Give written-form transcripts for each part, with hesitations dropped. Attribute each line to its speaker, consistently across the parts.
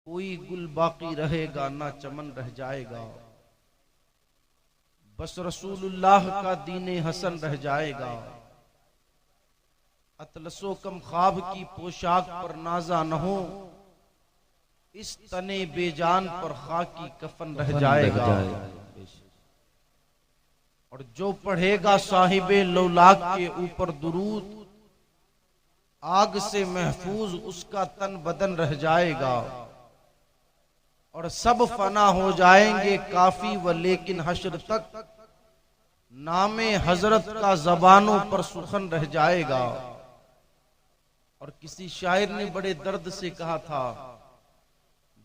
Speaker 1: कोई गुल बाकी रहेगा ना चमन रह जाएगा, बस रसूलुल्लाह का दीने हसन रह जाएगा। अतलसो कम ख्वाब की पोशाक पर नाजा न हो, इस तने बेजान पर खाकी कफन रह जाएगा। और जो पढ़ेगा साहिबे लौलाक के ऊपर दुरूद, आग से महफूज उसका तन बदन रह जाएगा। और सब फना हो जाएंगे काफी व लेकिन हश्र तक नामे हजरत का जबानों पर सुखन रह जाएगा। और किसी शायर ने बड़े दर्द से कहा था,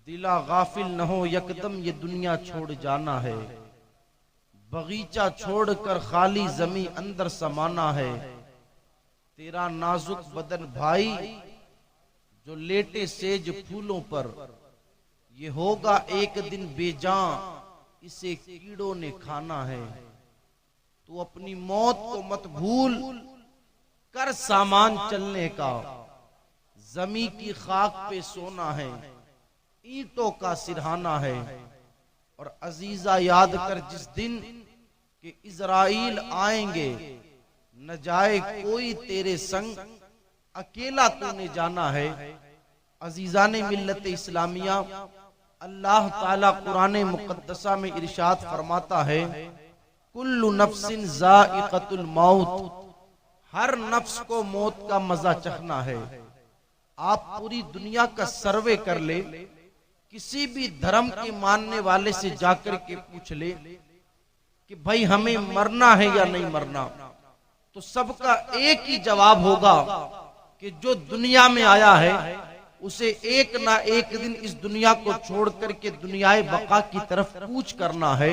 Speaker 1: दिला गाफिल न हो यकदम ये दुनिया छोड़ जाना है, बगीचा छोड़कर खाली जमी अंदर समाना है। तेरा नाजुक बदन भाई जो लेटे सेज फूलों पर, ये होगा एक दिन बेजान इसे कीड़ों ने खाना है। तू अपनी मौत को मत भूल कर सामान चलने का, जमी की खाक पे सोना है ईंटों का सिरहाना है। और अजीजा याद कर जिस दिन कि इजराइल आएंगे, न जाए कोई तेरे संग अकेला तूने जाना है। अजीजा ने मिल्लत इस्लामिया, अल्लाह ताला कुरान मुकद्दसा में इरशाद फरमाता है, कुल्लु नफ्सिन ज़ाइक़तुल मौत, हर नफ्स को मौत का मजा चखना है। आप पूरी दुनिया का सर्वे कर ले, किसी भी धर्म के मानने वाले से जाकर के पूछ ले कि भाई हमें मरना है या नहीं मरना, तो सबका एक ही जवाब होगा कि जो दुनिया में आया है उसे एक ना एक दिन इस दुनिया को छोड़ करके दुनियाए बका की तरफ कूच करना है।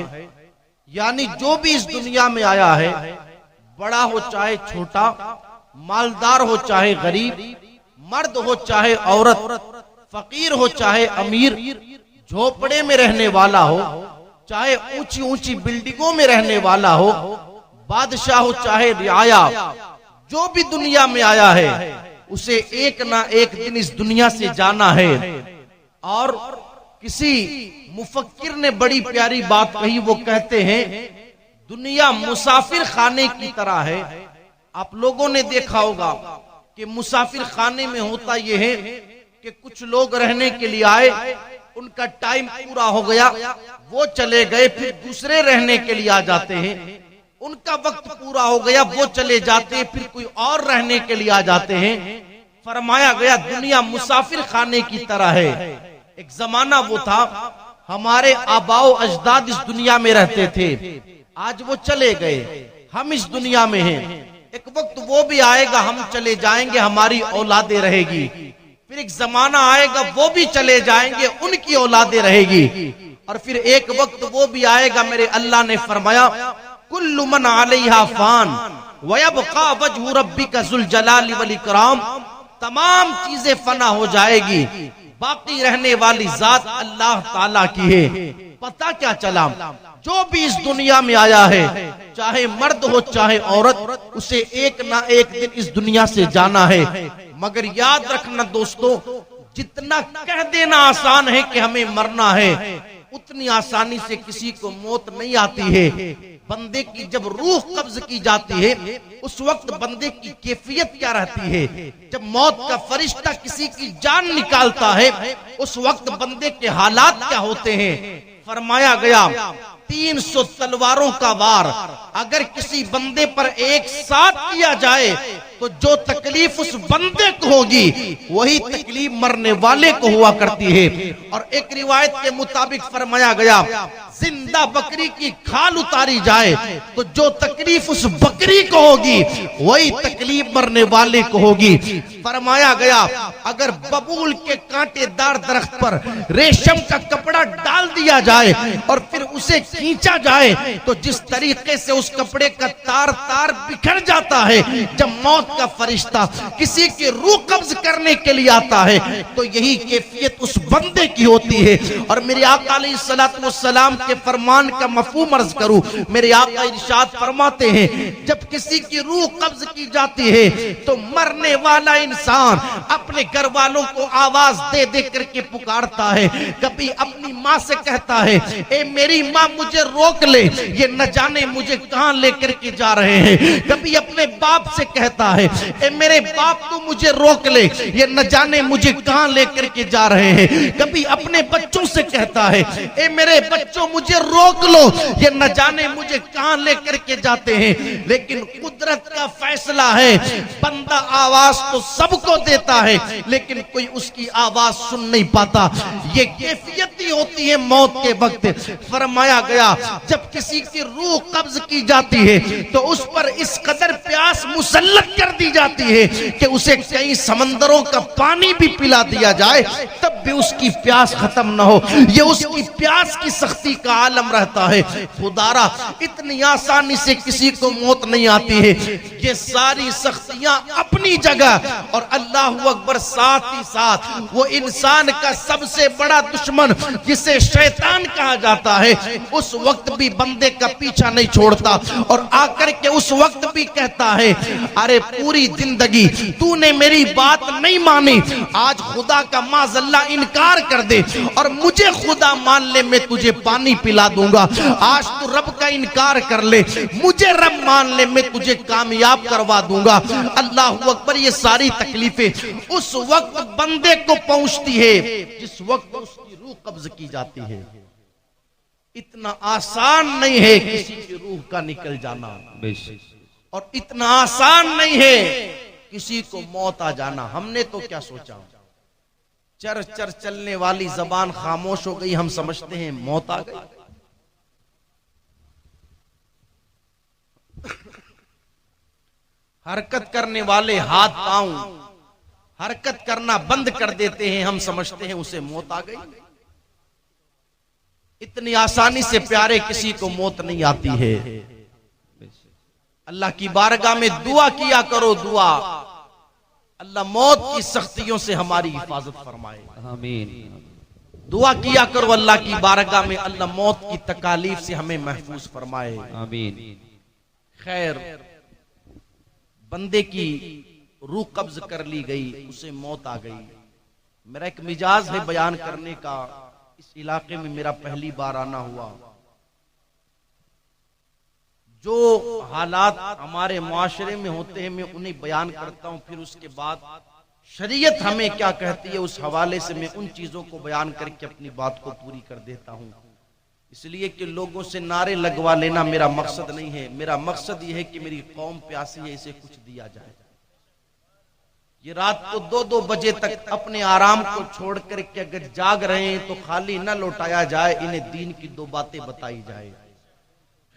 Speaker 1: यानी जो भी इस दुनिया में आया है, बड़ा हो चाहे छोटा, मालदार हो चाहे गरीब, मर्द हो चाहे औरत, फकीर हो चाहे अमीर, झोपड़े में रहने वाला हो चाहे ऊंची ऊंची बिल्डिंगों में रहने वाला हो, बादशाह हो चाहे रियाया, जो भी दुनिया में आया है उसे एक ना एक दिन इस दुनिया से जाना है। और किसी मुफक्किर ने बड़ी प्यारी बात कही, वो कहते हैं दुनिया मुसाफिर खाने की तरह है। आप लोगों ने देखा होगा कि मुसाफिर खाने में होता यह है कि कुछ लोग रहने के लिए आए, उनका टाइम पूरा हो गया, वो चले गए, फिर दूसरे रहने के लिए आ जाते हैं, उनका वक्त पूरा हो गया, वो चले जाते हैं, फिर कोई और रहने के लिए आ जाते हैं। फरमाया गया दुनिया मुसाफिर खाने की तरह है। एक जमाना वो था, हमारे आबाओ अजदाद इस दुनिया में रहते थे, आज वो चले गए, हम इस दुनिया में हैं। एक वक्त वो भी आएगा, हम चले जाएंगे, हमारी औलादें रहेगी। फिर एक जमाना आएगा, वो भी चले जाएंगे, उनकी औलादें रहेगी। और फिर एक वक्त वो भी आएगा, मेरे अल्लाह ने फरमाया कुल्लु मन अलैहा फान व यबका वजहु रब्बिका ज़ुल जलाली वल इकराम, तमाम चीजें फना हो जाएगी, बाकी रहने वाली जात अल्लाह ताला की है। पता क्या चला, जो भी इस दुनिया में आया है, चाहे मर्द हो चाहे औरत, उसे एक ना एक दिन इस दुनिया से जाना है। मगर याद रखना दोस्तों, जितना कह देना आसान है कि हमें मरना है, उतनी आसानी से किसी को मौत नहीं आती है। बंदे की जब रूह कब्ज की जाती है, उस वक्त बंदे की कैफियत क्या रहती है। जब मौत का फरिश्ता किसी की जान निकालता है, उस वक्त बंदे के हालात क्या होते हैं। फरमाया गया 300 तलवारों का वार अगर किसी बंदे पर एक साथ किया जाए, तो जो तकलीफ उस बंदे को होगी वही तकलीफ मरने वाले को हुआ करती है। और एक रिवायत के मुताबिक फरमाया गया, जिंदा बकरी की खाल उतारी जाए तो जो तकलीफ उस बकरी को होगी वही तकलीफ मरने वाले को होगी। फरमाया गया अगर बबूल के कांटेदार दरख्त पर रेशम का कपड़ा डाल दिया जाए और फिर उसे खींचा जाए, तो जिस तरीके से उस कपड़े का तार तार बिखर जाता है, जब मौत का फरिश्ता किसी की रूह कब्ज करने के लिए आता है, तो यही कैफियत उस बंदे की होती है। और मेरे आका अलैहिस्सलातु वस्सलाम के के फरमान का मफहूम अर्ज करूं, मेरे आका इरशाद फरमाते हैं जब किसी की रूह कब्ज की जाती है तो मरने वाला इंसान अपने घर वालों को आवाज दे दे करके पुकारता है। कभी अपनी माँ से कहता है ए मेरी माँ मुझे रोक ले, ये न जाने मुझे कहां लेकर के जा रहे हैं। कभी अपने बाप से कहता है ए मेरे बाप तू मुझे रोक ले, ये न जाने मुझे कहां लेकर के जा रहे हैं। कभी अपने बच्चों से कहता है ए मेरे बच्चों मुझे रोक लो, ये न जाने मुझे कहां लेकर के जाते हैं। लेकिन कुदरत का फैसला है, बंदा आवाज तो सबको देता है लेकिन कोई उसकी आवाज सुन नहीं पाता। ये कैफियत ही होती है मौत के वक्त। फरमाया गया जब किसी की रूह कब्ज की जाती है तो उस पर इस कदर प्यास मुसल्लत कर दी जाती है कि उसे कई समंदरों का पानी भी पिला दिया जाए तब भी उसकी प्यास खत्म ना हो। ये उसकी प्यास की सख्ती का आलम रहता है। खुदारा इतनी आसानी से किसी को मौत नहीं आती है। ये सारी सख्तियां अपनी जगह और अल्लाह अकबर साथ ही साथ वो इंसान का सबसे बड़ा दुश्मन जिसे शैतान कहा जाता है उस वक्त भी बंदे का पीछा नहीं छोड़ता और आकर के उस वक्त भी कहता है अरे पूरी जिंदगी तूने मेरी बात नहीं मानी, आज खुदा का माज़अल्लाह इनकार कर दे और मुझे खुदा मान ले, मैं तुझे पानी पिला दूंगा। आज तू रब का इनकार कर ले, मुझे रब मान ले, मैं तुझे कामयाब करवा दूंगा। अल्लाह अकबर। ये सारी तकलीफें उस वक्त बंदे को पहुंचती है जिस वक्त उसकी रूह कब्ज की जाती है। इतना आसान नहीं है किसी की रूह का निकल जाना और इतना आसान नहीं है किसी को मौत आ जाना। हमने तो क्या सोचा, चर चर चलने वाली जबान खामोश हो गई, हम समझते हैं मौत आ गई। हरकत करने वाले हाथ पांव हरकत करना बंद कर देते हैं, हम समझते हैं उसे मौत आ गई। इतनी आसानी से प्यारे किसी को मौत नहीं आती है। अल्लाह की बारगाह में दुआ किया करो, दुआ अल्लाह मौत की सख्तियों से हमारी हिफाजत फरमाए। आमीन। दुआ किया करो अल्लाह की बारगाह में अल्लाह मौत की तकालीफ से हमें महफूज फरमाए। आमीन। खैर, बंदे की रूह कब्ज कर ली गई, उसे मौत आ गई। मेरा एक मिजाज है बयान करने का, इस इलाके में मेरा पहली बार आना हुआ। जो हालात हमारे मुआशरे में होते हैं मैं उन्हें बयान करता हूं, फिर उसके बाद शरीयत हमें क्या कहती है उस हवाले से मैं उन चीजों को बयान करके अपनी बात को पूरी कर देता हूं। इसलिए कि लोगों से नारे लगवा लेना मेरा मकसद नहीं है। मेरा मकसद यह है कि मेरी कौम प्यासी है, इसे कुछ दिया जाए। ये रात को 2-2 बजे तक अपने आराम को छोड़ करके अगर जाग रहे हैं तो खाली न लौटाया जाए, इन्हें दीन की 2 बातें बताई जाए।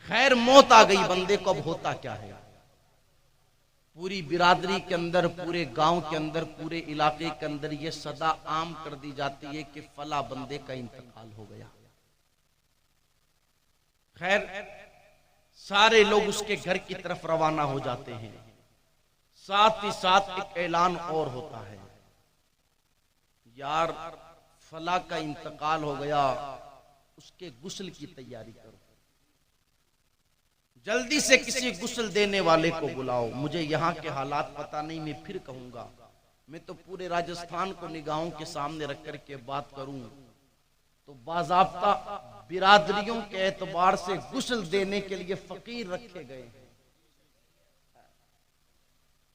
Speaker 1: खैर, मौत आ गई बंदे को, अब होता क्या है? पूरी बिरादरी के अंदर, पूरे गांव के अंदर, पूरे इलाके के अंदर ये सदा आम कर दी जाती है कि फला बंदे का इंतकाल हो गया। खैर, सारे लोग उसके घर की तरफ रवाना हो जाते हैं। साथ ही साथ एक ऐलान और होता है, यार फला का इंतकाल हो गया, उसके गुस्ल की तैयारी करो, जल्दी से किसी गुस्ल देने वाले को बुलाओ। मुझे यहाँ के हालात पता नहीं, मैं फिर कहूंगा, मैं तो पूरे राजस्थान को निगाहों के सामने रख कर के बात करूं तो बाज़ाब्ता बिरादरियों के एतबार से गुस्ल देने के लिए फकीर रखे गए हैं।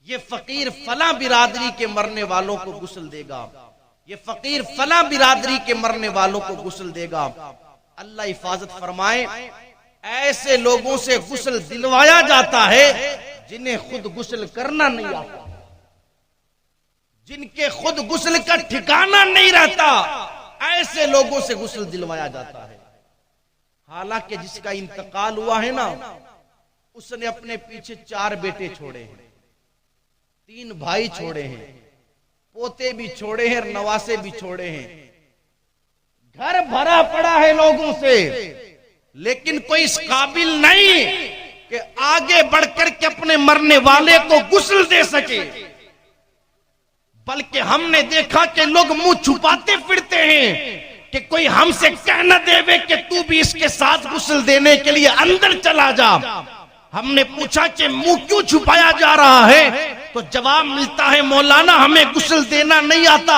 Speaker 1: ये फकीर फला बिरादरी के मरने वालों को गुस्ल देगा, ये फकीर फला बिरादरी के मरने वालों को गुस्ल देगा। अल्लाह हिफाजत फरमाए, ऐसे लोगों से गुस्ल दिलवाया जाता है जिन्हें खुद गुस्ल करना नहीं आता, जिनके खुद गुस्ल का ठिकाना नहीं रहता, ऐसे लोगों से गुस्ल दिलवाया जाता है। हालांकि जिसका इंतकाल हुआ है ना, उसने अपने पीछे 4 बेटे छोड़े हैं, 3 भाई छोड़े हैं, पोते भी छोड़े हैं, नवासे भी छोड़े हैं। घर भरा पड़ा है लोगों से, लेकिन कोई इस काबिल नहीं कि आगे बढ़कर के अपने मरने वाले को गुस्ल दे सके। बल्कि हमने देखा कि लोग मुंह छुपाते फिरते हैं, कि कोई हमसे कह न देवे कि तू भी इसके साथ गुस्ल देने के लिए अंदर चला जा। हमने पूछा कि मुंह क्यों छुपाया जा रहा है, तो जवाब मिलता है मौलाना हमें गुस्ल देना नहीं आता।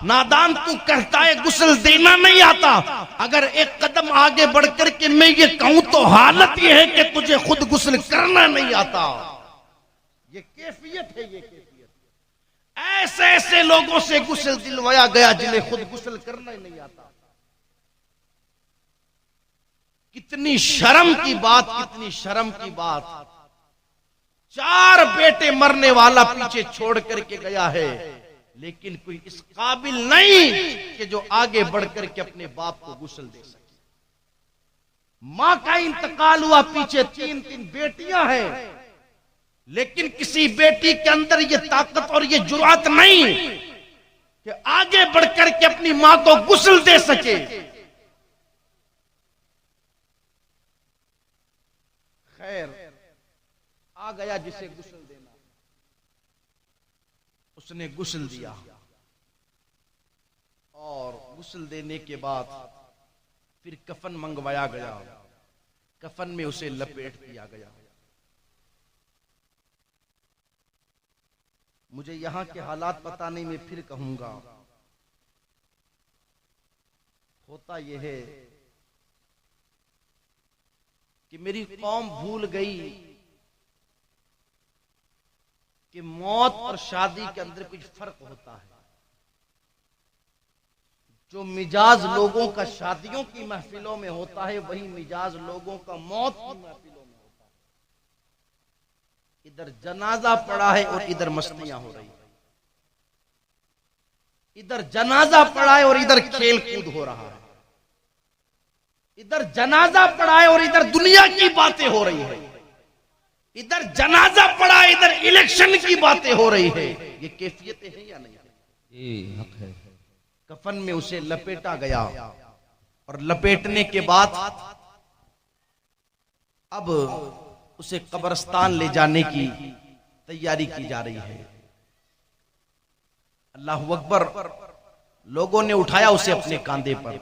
Speaker 1: नादान तू कहता है गुस्ल देना नहीं आता, अगर एक कदम आगे बढ़कर के मैं ये कहूं तो हालत ये है कि तुझे खुद गुस्ल करना नहीं आता। ये कैफियत है, ये कैफियत। ऐसे ऐसे लोगों से गुस्ल दिलवाया गया जिन्हें खुद गुस्ल करना ही नहीं आता। कितनी शर्म की बात, कितनी शर्म की बात। 4 बेटे मरने वाला पीछे छोड़ करके गया है, लेकिन कोई इस काबिल नहीं कि जो आगे बढ़ करके अपने बाप को गुस्ल दे सके। मां का इंतकाल हुआ, पीछे 3 बेटियां हैं, लेकिन किसी बेटी के अंदर ये ताकत और ये जुर्अत नहीं कि आगे बढ़कर के अपनी मां को गुस्ल दे सके। खैर, आ गया जिसे गुस्ल देना, उसने गुस्ल दिया और गुस्ल देने के बाद फिर कफन मंगवाया गया, कफन में उसे लपेट दिया गया। मुझे यहां के हालात पता नहीं, मैं फिर कहूंगा। होता यह है कि मेरी कौम भूल गई कि मौत और शादी के अंदर कुछ फर्क होता है। जो मिजाज लोगों का शादियों की महफिलों में होता है, वही मिजाज लोगों का मौत की महफिलों में होता है। इधर जनाजा पड़ा है और इधर मस्तियां हो रही है, इधर जनाजा पड़ा है और इधर खेल कूद हो रहा है, इधर जनाजा पड़ा है और इधर दुनिया की बातें हो रही है, इधर जनाजा पड़ा है इधर इलेक्शन की बातें हो रही है। ये कैफियतें हैं या नहीं? ये हक है। कफन में उसे लपेटा गया और लपेटने के बाद अब उसे कब्रिस्तान ले जाने की तैयारी की जा रही है। अल्लाह अकबर। लोगों ने उठाया उसे अपने कांधे पर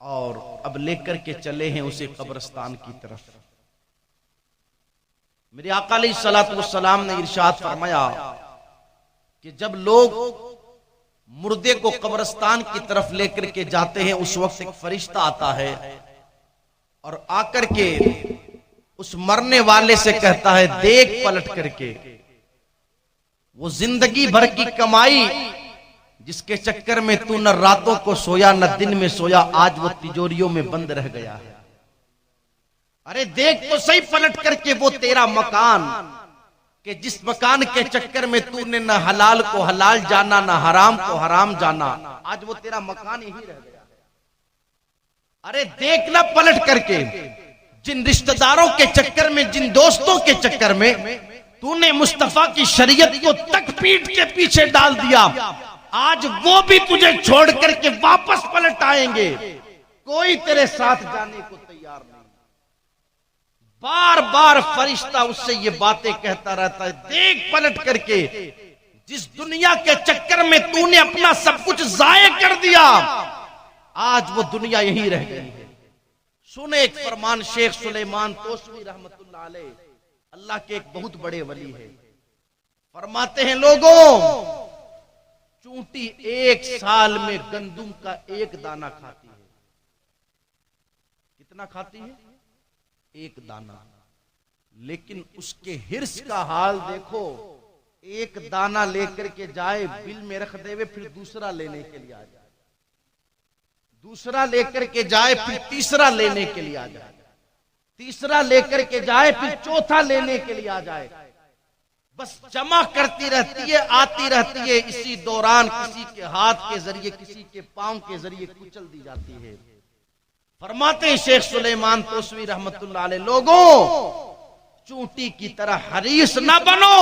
Speaker 1: और अब लेकर के चले हैं उसे कब्रिस्तान की तरफ। मेरे आका अलैहिस्सलातु वस्सलाम ने इरशाद फरमाया कि जब लोग मुर्दे को कब्रिस्तान की तरफ लेकर के जाते हैं, उस वक्त एक फरिश्ता आता है और आकर के उस मरने वाले से कहता है, देख पलट करके वो जिंदगी भर की कमाई जिसके चक्कर में तू न रातों को सोया न दिन में सोया, आज वो तिजोरियों में बंद रह गया है। अरे देख तो सही पलट करके वो तेरा मकान कि जिस मकान के चक्कर में तूने न हलाल को हलाल जाना न हराम को हराम जाना, आज वो तेरा मकान यही रह गया है। अरे देख ना पलट करके जिन रिश्तेदारों के चक्कर में, जिन दोस्तों के चक्कर में तूने मुस्तफा की शरीयत को तक पीठ के पीछे डाल दिया, आज वो भी तुझे छोड़ करके वापस पलट आएंगे। कोई तेरे साथ जाने को तैयार नहीं। बार बार फरिश्ता उससे ये बातें कहता रहता है, देख पलट करके जिस दुनिया के चक्कर में तूने अपना सब कुछ जाये कर दिया, आज वो दुनिया यही रह गई है। सुने एक फरमान शेख सुलेमान तोसवी रहमतुल्लाह अलैह, अल्लाह के एक बहुत बड़े वली है, फरमाते हैं लोगों, चूंटी 1 साल में गंदुम का 1 दाना खाती है। कितना खाती है? 1 दाना। लेकिन उसके हिर्स का हाल देखो, 1 दाना लेकर के जाए, बिल में रख देवे, फिर दूसरा लेने के लिए आ जाए, दूसरा लेकर के जाए, फिर तीसरा लेने के लिए आ जाए, तीसरा लेकर के जाए, फिर चौथा लेने के लिए आ जाए। बस जमा करती रहती है, आती रहती है। इसी दौरान किसी के हाथ के जरिए, किसी के पांव के जरिए कुचल दी जाती है। फरमाते हैं शेख सुलेमान तोसवी रहमतुल्लाह अलैह, लोगों चूंटी की तरह हरीस ना बनो,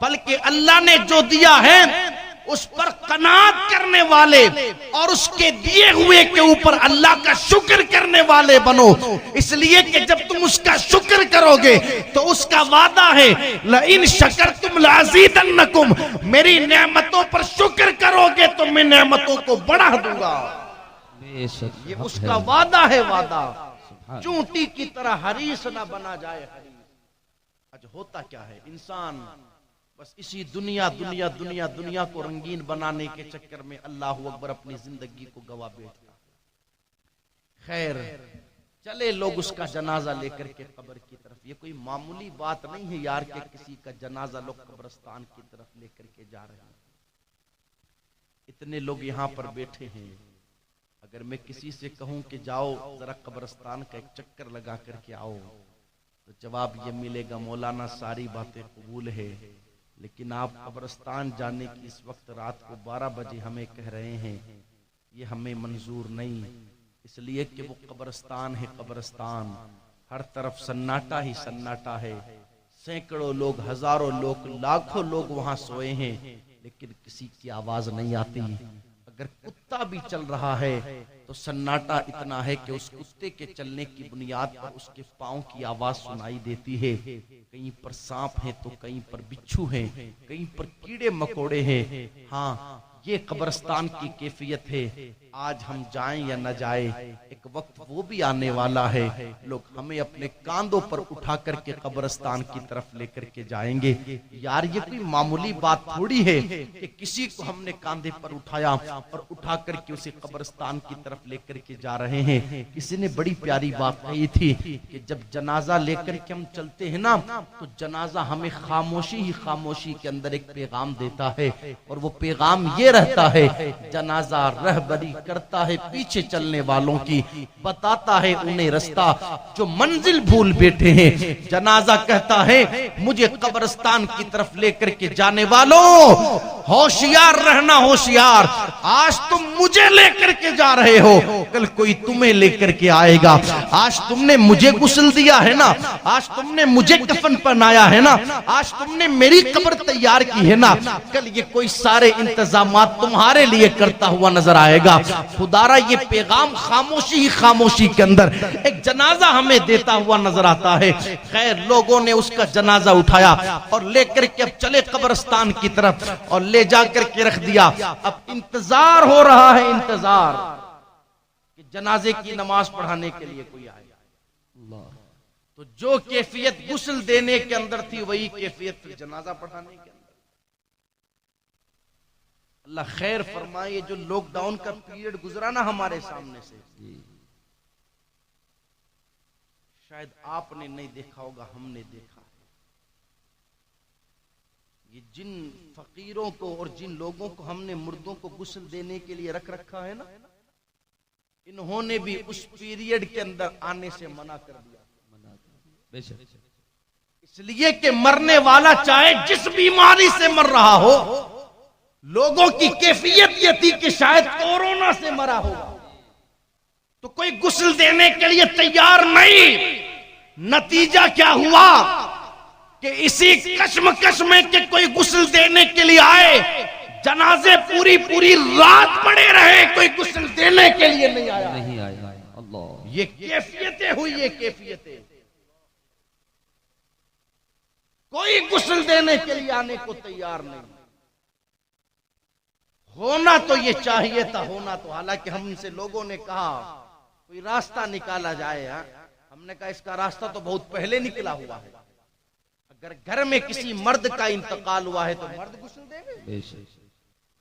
Speaker 1: बल्कि अल्लाह ने जो दिया है उस पर कनात करने वाले और उसके दिए हुए के ऊपर अल्लाह का शुक्र करने वाले बनो। इसलिए कि जब तुम उसका शुक्र करोगे तो उसका वादा है, लइन शकरतुम लअज़ीदन्नकुम, मेरी नेमतों पर शुक्र करोगे तो मैं नेमतों को बढ़ा दूंगा। ये उसका वादा है, वादा। चूंटी की तरह हरीस ना बना जाए हरीस। आज होता क्या है, इंसान बस इसी दुनिया दुनिया दुनिया दुनिया को रंगीन बनाने के चक्कर में अल्लाह अकबर अपनी जिंदगी को गवा बैठता। खैर चले लोग उसका जनाजा लेकर के कब्र की तरफ। ये कोई मामूली बात नहीं है यार कि किसी का जनाजा लोग कब्रिस्तान की तरफ लेकर के जा रहे हैं। इतने लोग यहाँ पर बैठे हैं, अगर मैं किसी से कहूं कि जाओ जरा कब्रिस्तान का एक चक्कर लगा करके आओ, तो जवाब ये मिलेगा मौलाना सारी बातें कबूल है, लेकिन आप कब्रिस्तान जाने की इस वक्त रात को 12 बजे हमें कह रहे हैं, ये हमें मंजूर नहीं। इसलिए कि वो कब्रिस्तान है, कब्रिस्तान हर तरफ सन्नाटा ही सन्नाटा है। सैकड़ों लोग, हजारों लोग, लाखों लोग वहां सोए हैं, लेकिन किसी की आवाज नहीं आती। अगर कुत्ता भी चल रहा है तो सन्नाटा इतना है कि उस कुत्ते के चलने की बुनियाद पर उसके पाँव की आवाज सुनाई देती है। कहीं पर सांप है तो कहीं पर बिच्छू है, कहीं पर कीड़े मकोड़े हैं। हाँ, ये कब्रिस्तान की कैफियत है। आज हम जाएं या न जाए, एक वक्त वो भी आने वाला है, लोग हमें अपने कांधों पर उठा करके कब्रिस्तान की तरफ लेकर के जाएंगे। यार ये कोई मामूली बात थोड़ी है कि किसी को हमने कांधे पर उठाया और उठा करके उसे कब्रिस्तान की तरफ लेकर के जा रहे हैं। किसी ने बड़ी प्यारी बात कही थी कि जब जनाजा लेकर के हम चलते हैं ना, तो जनाजा हमें खामोशी ही खामोशी के अंदर एक पैगाम देता है, और वो पैगाम ये रहता है, जनाजा रहबरी करता है पीछे चलने वालों की, बताता है उन्हें रास्ता जो मंजिल भूल बैठे हैं। जनाजा कहता है मुझे कब्रिस्तान की तरफ लेकर के जाने वालों, होशियार रहना, होशियार। आज तुम मुझे लेकर के जा रहे हो, कल कोई तुम्हें लेकर के आएगा। आज तुमने मुझे गुस्ल दिया है ना, आज तुमने मुझे कफन पहनाया है ना, आज तुमने मेरी कब्र तैयार की है ना, कल ये कोई सारे इंतजाम तुम्हारे लिए करता हुआ नजर आएगा। खुदारा ये पैगाम खामोशी ही खामोशी के अंदर एक जनाजा हमें देता हुआ नजर आता है। खैर लोगों ने उसका जनाजा उठाया और लेकर के अब चले कब्रिस्तान की तरफ, और ले जाकर के रख दिया। अब इंतजार हो रहा है, इंतजार कि जनाजे की नमाज पढ़ाने के लिए कोई आएगा। तो जो कैफियत गुस्ल देने के अंदर थी, वही कैफियत फिर जनाजा पढ़ाने के अंदर। अल्लाह खैर फरमाए, जो लॉकडाउन का पीरियड गुजरा ना हमारे सामने से, शायद आपने नहीं देखा होगा, हमने देखा है। ये जिन फकीरों को और जिन लोगों को हमने मुर्दों को गुस्ल देने के लिए रख रखा है ना, इन्होंने भी उस पीरियड के अंदर आने से मना कर दिया। इसलिए कि मरने वाला चाहे जिस बीमारी से मर रहा हो, लोगों की कैफियत ये थी कि शायद कोरोना से मरा होगा, तो कोई गुस्ल देने के लिए तैयार नहीं। नतीजा क्या हुआ कि इसी कश्मकश में कि कोई गुस्ल देने के लिए आए, जनाजे पूरी पूरी रात पड़े रहे, कोई गुस्ल देने के लिए नहीं आया। अल्लाह, ये कैफियतें हुई, ये कैफियतें। कोई गुस्ल देने के लिए आने को तैयार नहीं। होना तो ये चाहिए था, होना तो, हालांकि हमसे लोगों ने कहा कोई रास्ता निकाला जाए। हमने कहा इसका रास्ता तो बहुत पहले निकला हुआ है। अगर घर में किसी मर्द का इंतकाल हुआ है तो मर्द गुस्ल देवे,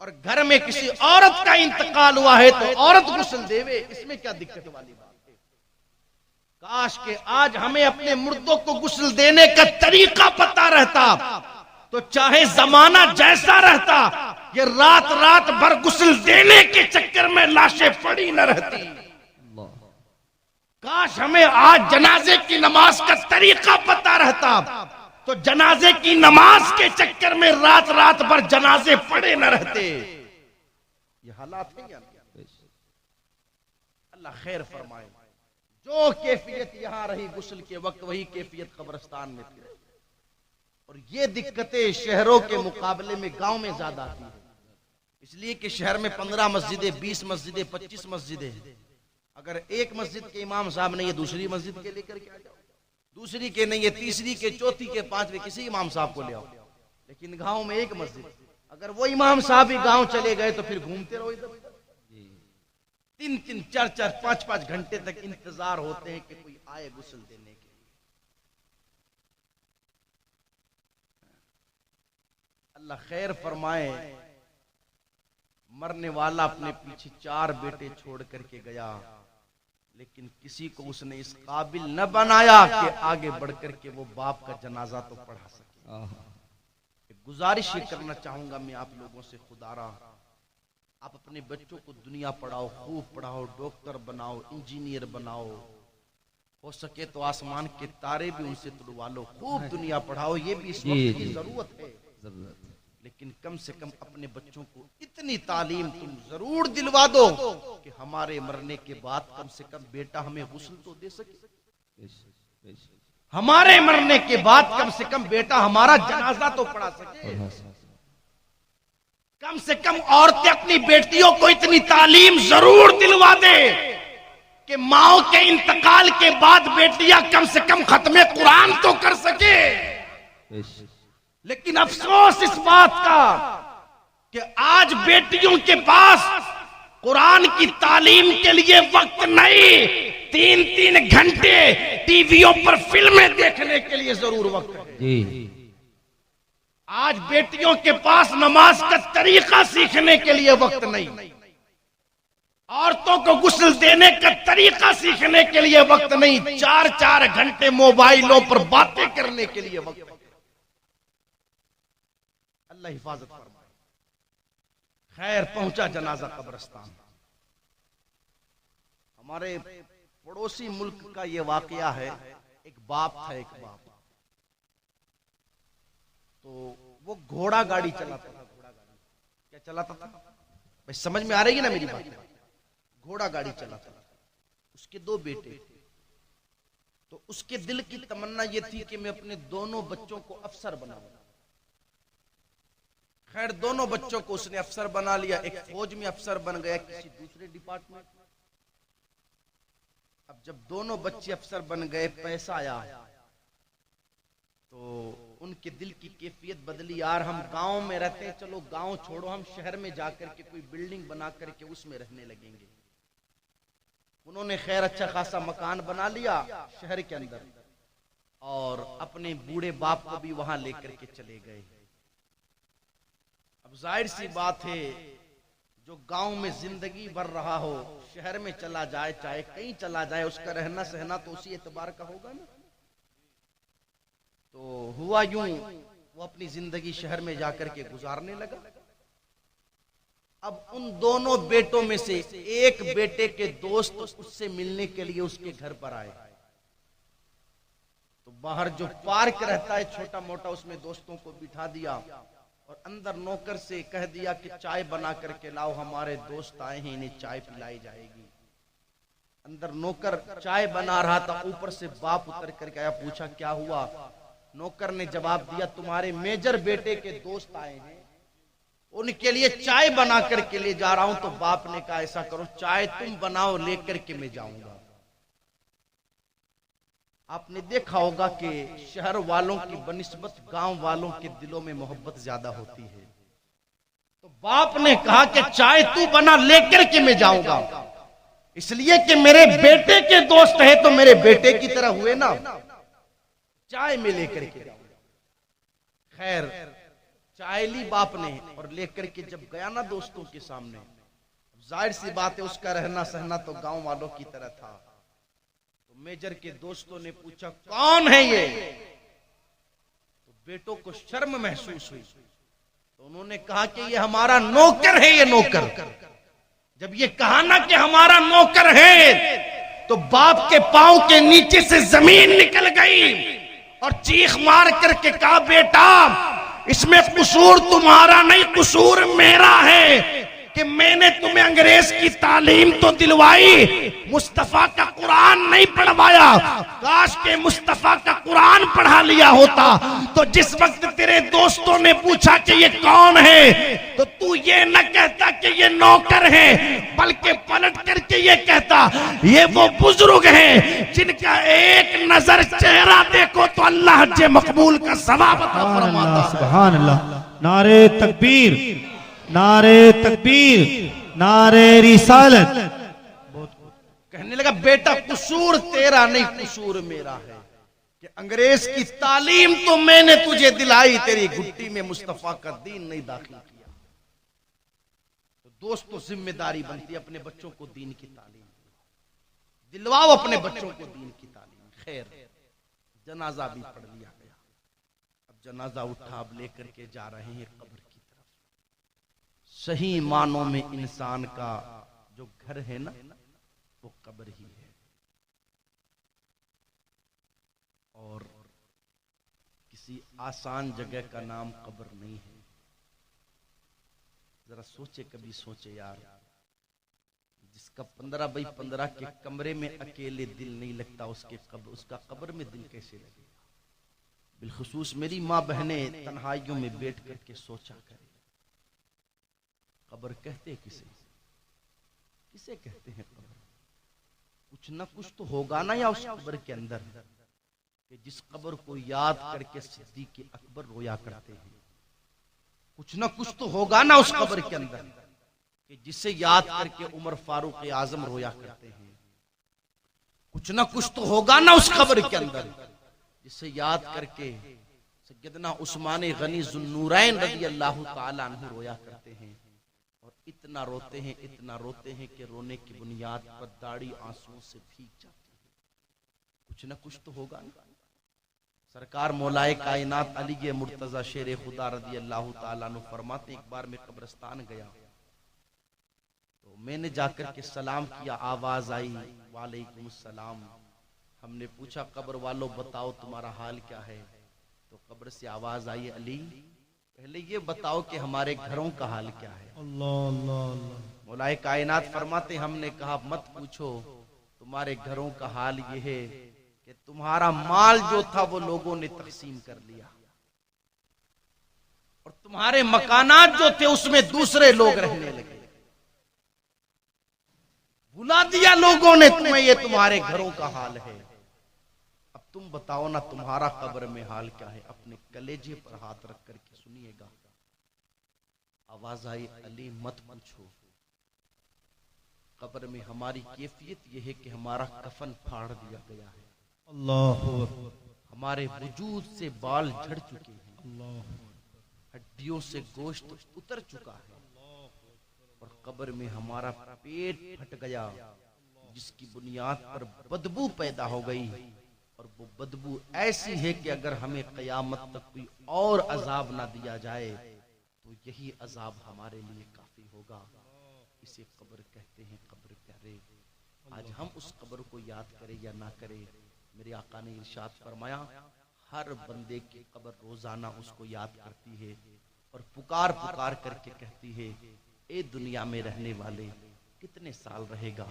Speaker 1: और घर में किसी औरत का इंतकाल हुआ है तो औरत गुस्ल देवे। इसमें क्या दिक्कत वाली बात है? काश के आज हमें अपने मुर्दों को गुस्ल देने का तरीका पता रहता, तो चाहे जमाना जैसा रहता, ये रात रात भर गुस्ल देने के चक्कर में लाशें पड़ी न रहती। काश हमें आज जनाजे की नमाज का तरीका पता रहता, तो जनाजे की नमाज के चक्कर में रात रात भर जनाजे पड़े न रहते। ये हालात है या नहीं? अल्लाह खैर फरमाए। जो कैफियत यहां रही गुस्ल के वक्त, वही कैफियत कब्रिस्तान में थी। और ये दिक्कतें शहरों के मुकाबले में गांव में ज्यादा आती है, इसलिए कि शहर में 15 मस्जिदें, 20 मस्जिदें, 25 मस्जिदें। अगर एक मस्जिद के इमाम साहब नहीं है, दूसरी मस्जिद के लेकर के आ जाओ, दूसरी के नहीं है, तीसरी के, चौथी के, पांचवी, किसी इमाम साहब को ले आओ। लेकिन गांव में एक मस्जिद, अगर वो इमाम साहब ही गांव चले गए तो फिर घूमते रहो इधर उधर। 3-3, 4-4, 5-5 घंटे तक इंतजार होते हैं कि कोई आए गुस्ल देने के लिए। अल्लाह खैर फरमाए, मरने वाला अपने पीछे 4 बेटे छोड़ करके गया, लेकिन किसी को उसने इस काबिल न बनाया कि आगे बढ़ करके वो बाप का जनाजा तो पढ़ा सके। गुजारिश ये करना चाहूंगा मैं आप लोगों से, खुदारा आप अपने बच्चों को दुनिया पढ़ाओ, खूब पढ़ाओ, डॉक्टर बनाओ, इंजीनियर बनाओ, हो सके तो आसमान के तारे भी उनसे तुड़वा लो, खूब दुनिया पढ़ाओ, ये भी इस वक्त की जरूरत है। लेकिन कम से कम अपने बच्चों को इतनी तालीम तुम जरूर दिलवा दो कि हमारे मरने के बाद कम से कम बेटा हमें गुस्ल तो दे सके, हमारे मरने के बाद कम से कम बेटा हमारा जनाजा तो पढ़ा सके। कम से कम औरतें अपनी बेटियों को इतनी तालीम जरूर दिलवा दे कि माओ के इंतकाल के बाद बेटियां कम से कम खत्मे कुरान तो कर सके। लेकिन अफसोस इस बात का कि आज बेटियों के पास कुरान की तालीम के लिए वक्त नहीं, 3-3 घंटे टीवियों पर फिल्में देखने के लिए जरूर वक्त है। आज बेटियों के पास नमाज का तरीका सीखने के लिए वक्त नहीं, औरतों को गुस्ल देने का तरीका सीखने के लिए वक्त नहीं, 4-4 घंटे मोबाइलों पर बातें करने के लिए वक्त है। अल्लाह हिफाजत फरमाए। खैर पहुंचा जनाजा कब्रिस्तान। हमारे पड़ोसी मुल्क का यह वाकया है। एक बाप था, एक बाप, तो वो घोड़ा गाड़ी चलाता था। घोड़ा गाड़ी क्या चलाता था भाई, समझ में आ रही है ना मेरी बात? घोड़ा गाड़ी चलाता था। उसके 2 बेटे थे, तो उसके दिल की तमन्ना ये थी कि मैं अपने दोनों बच्चों को अफसर बनाऊंगा। खैर दोनों बच्चों को उसने अफसर बना लिया। एक फौज में अफसर बन गया, किसी दूसरे डिपार्टमेंट। अब जब दोनों बच्चे अफसर बन गए, पैसा आया, तो उनके दिल की कैफियत बदली। यार हम गांव में रहते हैं, चलो गांव छोड़ो, हम शहर में जाकर के कोई बिल्डिंग बना करके उसमें रहने लगेंगे। उन्होंने खैर अच्छा खासा मकान बना लिया शहर के अंदर, और अपने बूढ़े बाप को भी वहां लेकर के चले गए। अब जाहिर सी बात है, जो गांव में जिंदगी भर रहा हो, शहर में चला जाए, चाहे कहीं चला जाए, उसका रहना सहना तो उसी एतबार का होगा ना। तो हुआ यूं, वो अपनी जिंदगी शहर में जाकर के गुजारने लगा। अब उन दोनों बेटों में से एक बेटे के दोस्त उससे मिलने के लिए उसके घर पर आए। तो बाहर जो पार्क रहता है छोटा मोटा, उसमें दोस्तों को बिठा दिया और अंदर नौकर से कह दिया कि चाय बना करके लाओ, हमारे दोस्त आए हैं, इन्हें चाय पिलाई जाएगी। अंदर नौकर चाय बना रहा था, ऊपर से बाप उतर करके आया, पूछा क्या हुआ? नौकर ने जवाब दिया, तुम्हारे मेजर बेटे के दोस्त आए हैं, उनके लिए चाय बना करके ले जा रहा हूं। तो बाप ने कहा ऐसा करो, चाय तुम बनाओ, लेकर के मैं जाऊंगा। आपने देखा होगा कि शहर वालों की बनिस्बत गांव वालों के दिलों में मोहब्बत ज्यादा होती है। तो बाप ने कहा कि चाय तू बना, लेकर के मैं जाऊंगा, इसलिए कि मेरे बेटे के दोस्त है तो मेरे बेटे की तरह हुए ना, चाय में लेकर के जाऊंगा। खैर चाय ली बाप ने, और लेकर के जब गया ना दोस्तों के सामने, जाहिर सी बात है उसका रहना सहना तो गांव वालों की तरह था। तो मेजर के दोस्तों ने पूछा कौन है ये? तो बेटों को शर्म महसूस हुई, तो उन्होंने कहा कि ये हमारा नौकर है, ये नौकर। जब ये कहा ना कि हमारा नौकर है, तो बाप के पांव के नीचे से जमीन निकल गई और चीख मार करके कहा बेटा इसमें कसूर तुम्हारा नहीं, कसूर मेरा है कि मैंने तुम्हें अंग्रेज की तालीम तो दिलवाई, मुस्तफा का कुरान नहीं पढ़वाया। काश के मुस्तफा का कुरान पढ़ा लिया होता तो जिस वक्त तेरे दोस्तों ने पूछा कि ये कौन है, तो तू ये न कहता कि ये नौकर है, बल्कि पलट करके ये कहता ये वो बुजुर्ग हैं जिनका एक नजर चेहरा देखो तो अल्लाह जे मकबूल का सवाब अता फरमाता।
Speaker 2: सुभान अल्लाह। नारे तकबीर, नारे तकबीर, नारे रिसालत,
Speaker 1: कहने लगा बेटा कसूर तेरा नहीं कसूर मेरा है कि अंग्रेज की तालीम तो मैंने तुझे दिलाई, तेरी घुट्टी में मुस्तफा का दीन नहीं दाखिल किया। तो दोस्तों जिम्मेदारी बनती है अपने बच्चों को दीन की तालीम दिलवाओ, अपने बच्चों को दीन की तालीम। खैर जनाजा भी पढ़ लिया गया, अब जनाजा उठा, अब लेकर के जा रहे हैं कब्र की तरफ। सही मानों में इंसान का जो घर है ना वो कब्र ही है। और किसी आसान जगह का नाम कब्र नहीं है। जरा सोचे, कभी सोचे यार, जिसका 15 बाई 15 के कमरे में अकेले दिल नहीं लगता, उसका कब्र में दिल कैसे लगेगा। बिलखुसूस मेरी माँ बहनें तन्हाइयों में बैठ करके सोचा करें, कब्र कहते किसे किसे कहते हैं कब्र? कुछ ना कुछ तो होगा ना या उस कब्र के अंदर, कि जिस कब्र को याद करके सिद्दीक़ अकबर रोया करते हैं। कुछ ना कुछ तो होगा ना उस कब्र के अंदर, कि जिसे याद करके उमर फारूक आजम रोया करते हैं। कुछ ना कुछ तो होगा ना उस कब्र के अंदर, जिसे याद करके सैयदना उस्मान गनी ज़ुन्नूरैन रज़ी अल्लाह ताला अन्हु रोया करते हैं। और इतना रोते हैं, इतना रोते हैं कि रोने की बुनियाद पर दाढ़ी आंसुओं से भीग जाती है। कुछ ना कुछ तो होगा ना। सरकार मौलाए कायनात अली मुर्तजा शेर खुदा रज़ी अल्लाह ताला अन्हु फरमाते, एक बार मैं कब्रिस्तान गया तो मैंने जाकर के सलाम किया, आवाज आई वालेकुम सलाम। हमने पूछा कब्र वालों बताओ तुम्हारा हाल क्या है? तो कब्र से आवाज आई, अली पहले ये बताओ कि हमारे घरों का हाल क्या है।
Speaker 2: अल्लाह अल्लाह अल्लाह।
Speaker 1: मौलाए कायनात फरमाते, हमने कहा मत पूछो, तुम्हारे घरों का हाल ये है कि तुम्हारा माल जो था वो लोगों ने तकसीम कर लिया, और तुम्हारे मकानात जो थे उसमें दूसरे लोग रहने लगे। बुला दिया लोगों ने तुम्हें, ये तुम्हारे घरों का हाल है। अब तुम बताओ ना तुम्हारा कब्र में हाल क्या है? अपने कलेजे पर हाथ रख करके सुनिएगा। आवाज आई, अली मत पूछो, कब्र में हमारी कैफियत यह है कि हमारा कफन फाड़ दिया गया है।
Speaker 2: अल्लाह,
Speaker 1: हमारे वजूद से बाल झड़ चुके हैं,
Speaker 2: अल्लाह,
Speaker 1: हड्डियों से गोश्त उतर चुका है, और कब्र में हमारा पेट फट गया, जिसकी बुनियाद पर बदबू पैदा हो गई। और वो बदबू ऐसी है कि अगर हमें कयामत तक कोई और अजाब ना दिया जाए तो यही अजाब हमारे लिए काफी होगा। इसे कब्र कहते हैं, कब्र प्यारे। आज हम उस कब्र को याद करें या ना करें, मेरे आका ने इरशाद फरमाया, हर बंदे की कब्र रोजाना उसको याद करती है और पुकार पुकार करके कहती है, ए दुनिया में रहने वाले कितने साल रहेगा?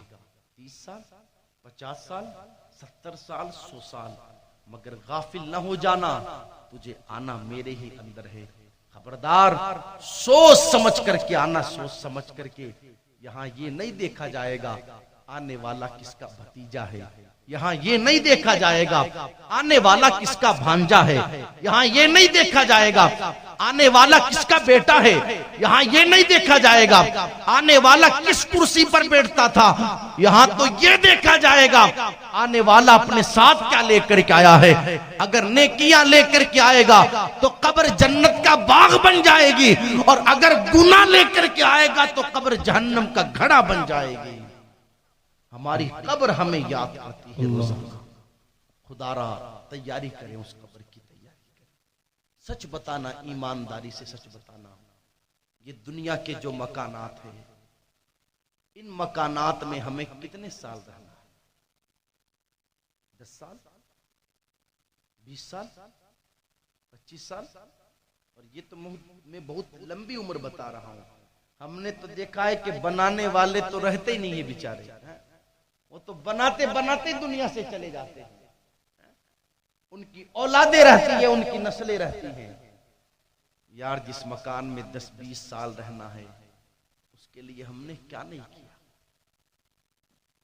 Speaker 1: 30 साल, 50 साल, 70 साल, 100 साल, मगर गाफिल न हो जाना, तुझे आना मेरे ही अंदर है। खबरदार, सोच समझ करके आना, सोच समझ करके। यहाँ ये नहीं देखा जाएगा आने वाला किसका भतीजा है, यहाँ ये नहीं देखा जाएगा आने वाला किसका भांजा है, यहाँ ये नहीं देखा जाएगा आने वाला किसका बेटा है, यहाँ ये नहीं देखा जाएगा आने वाला किस कुर्सी पर बैठता था। यहाँ तो ये देखा जाएगा आने वाला अपने साथ क्या लेकर के आया है। अगर नेकियां लेकर के आएगा तो कब्र जन्नत का बाग बन जाएगी, और अगर गुनाह लेकर के आएगा तो कब्र जहन्नम का घड़ा बन जाएगी। हमारी कब्र हमें याद करती है रोजाना। खुदारा तैयारी करें, उस कब्र की तैयारी करें। सच बताना, ईमानदारी से सच बताना। ये दुनिया के जो मकानात हैं, इन मकानात में हमें कितने साल रहना है? 10 साल, 20 साल, 25 साल? और ये तो मैं बहुत लंबी उम्र बता रहा हूं। हमने तो देखा है कि बनाने वाले तो रहते ही नहीं है बेचारे, वो तो बनाते बनाते दुनिया से चले जाते हैं। उनकी औलादें रहती है, उनकी नस्लें रहती हैं। यार, जिस मकान में 10-20 साल रहना है, उसके लिए हमने क्या नहीं किया।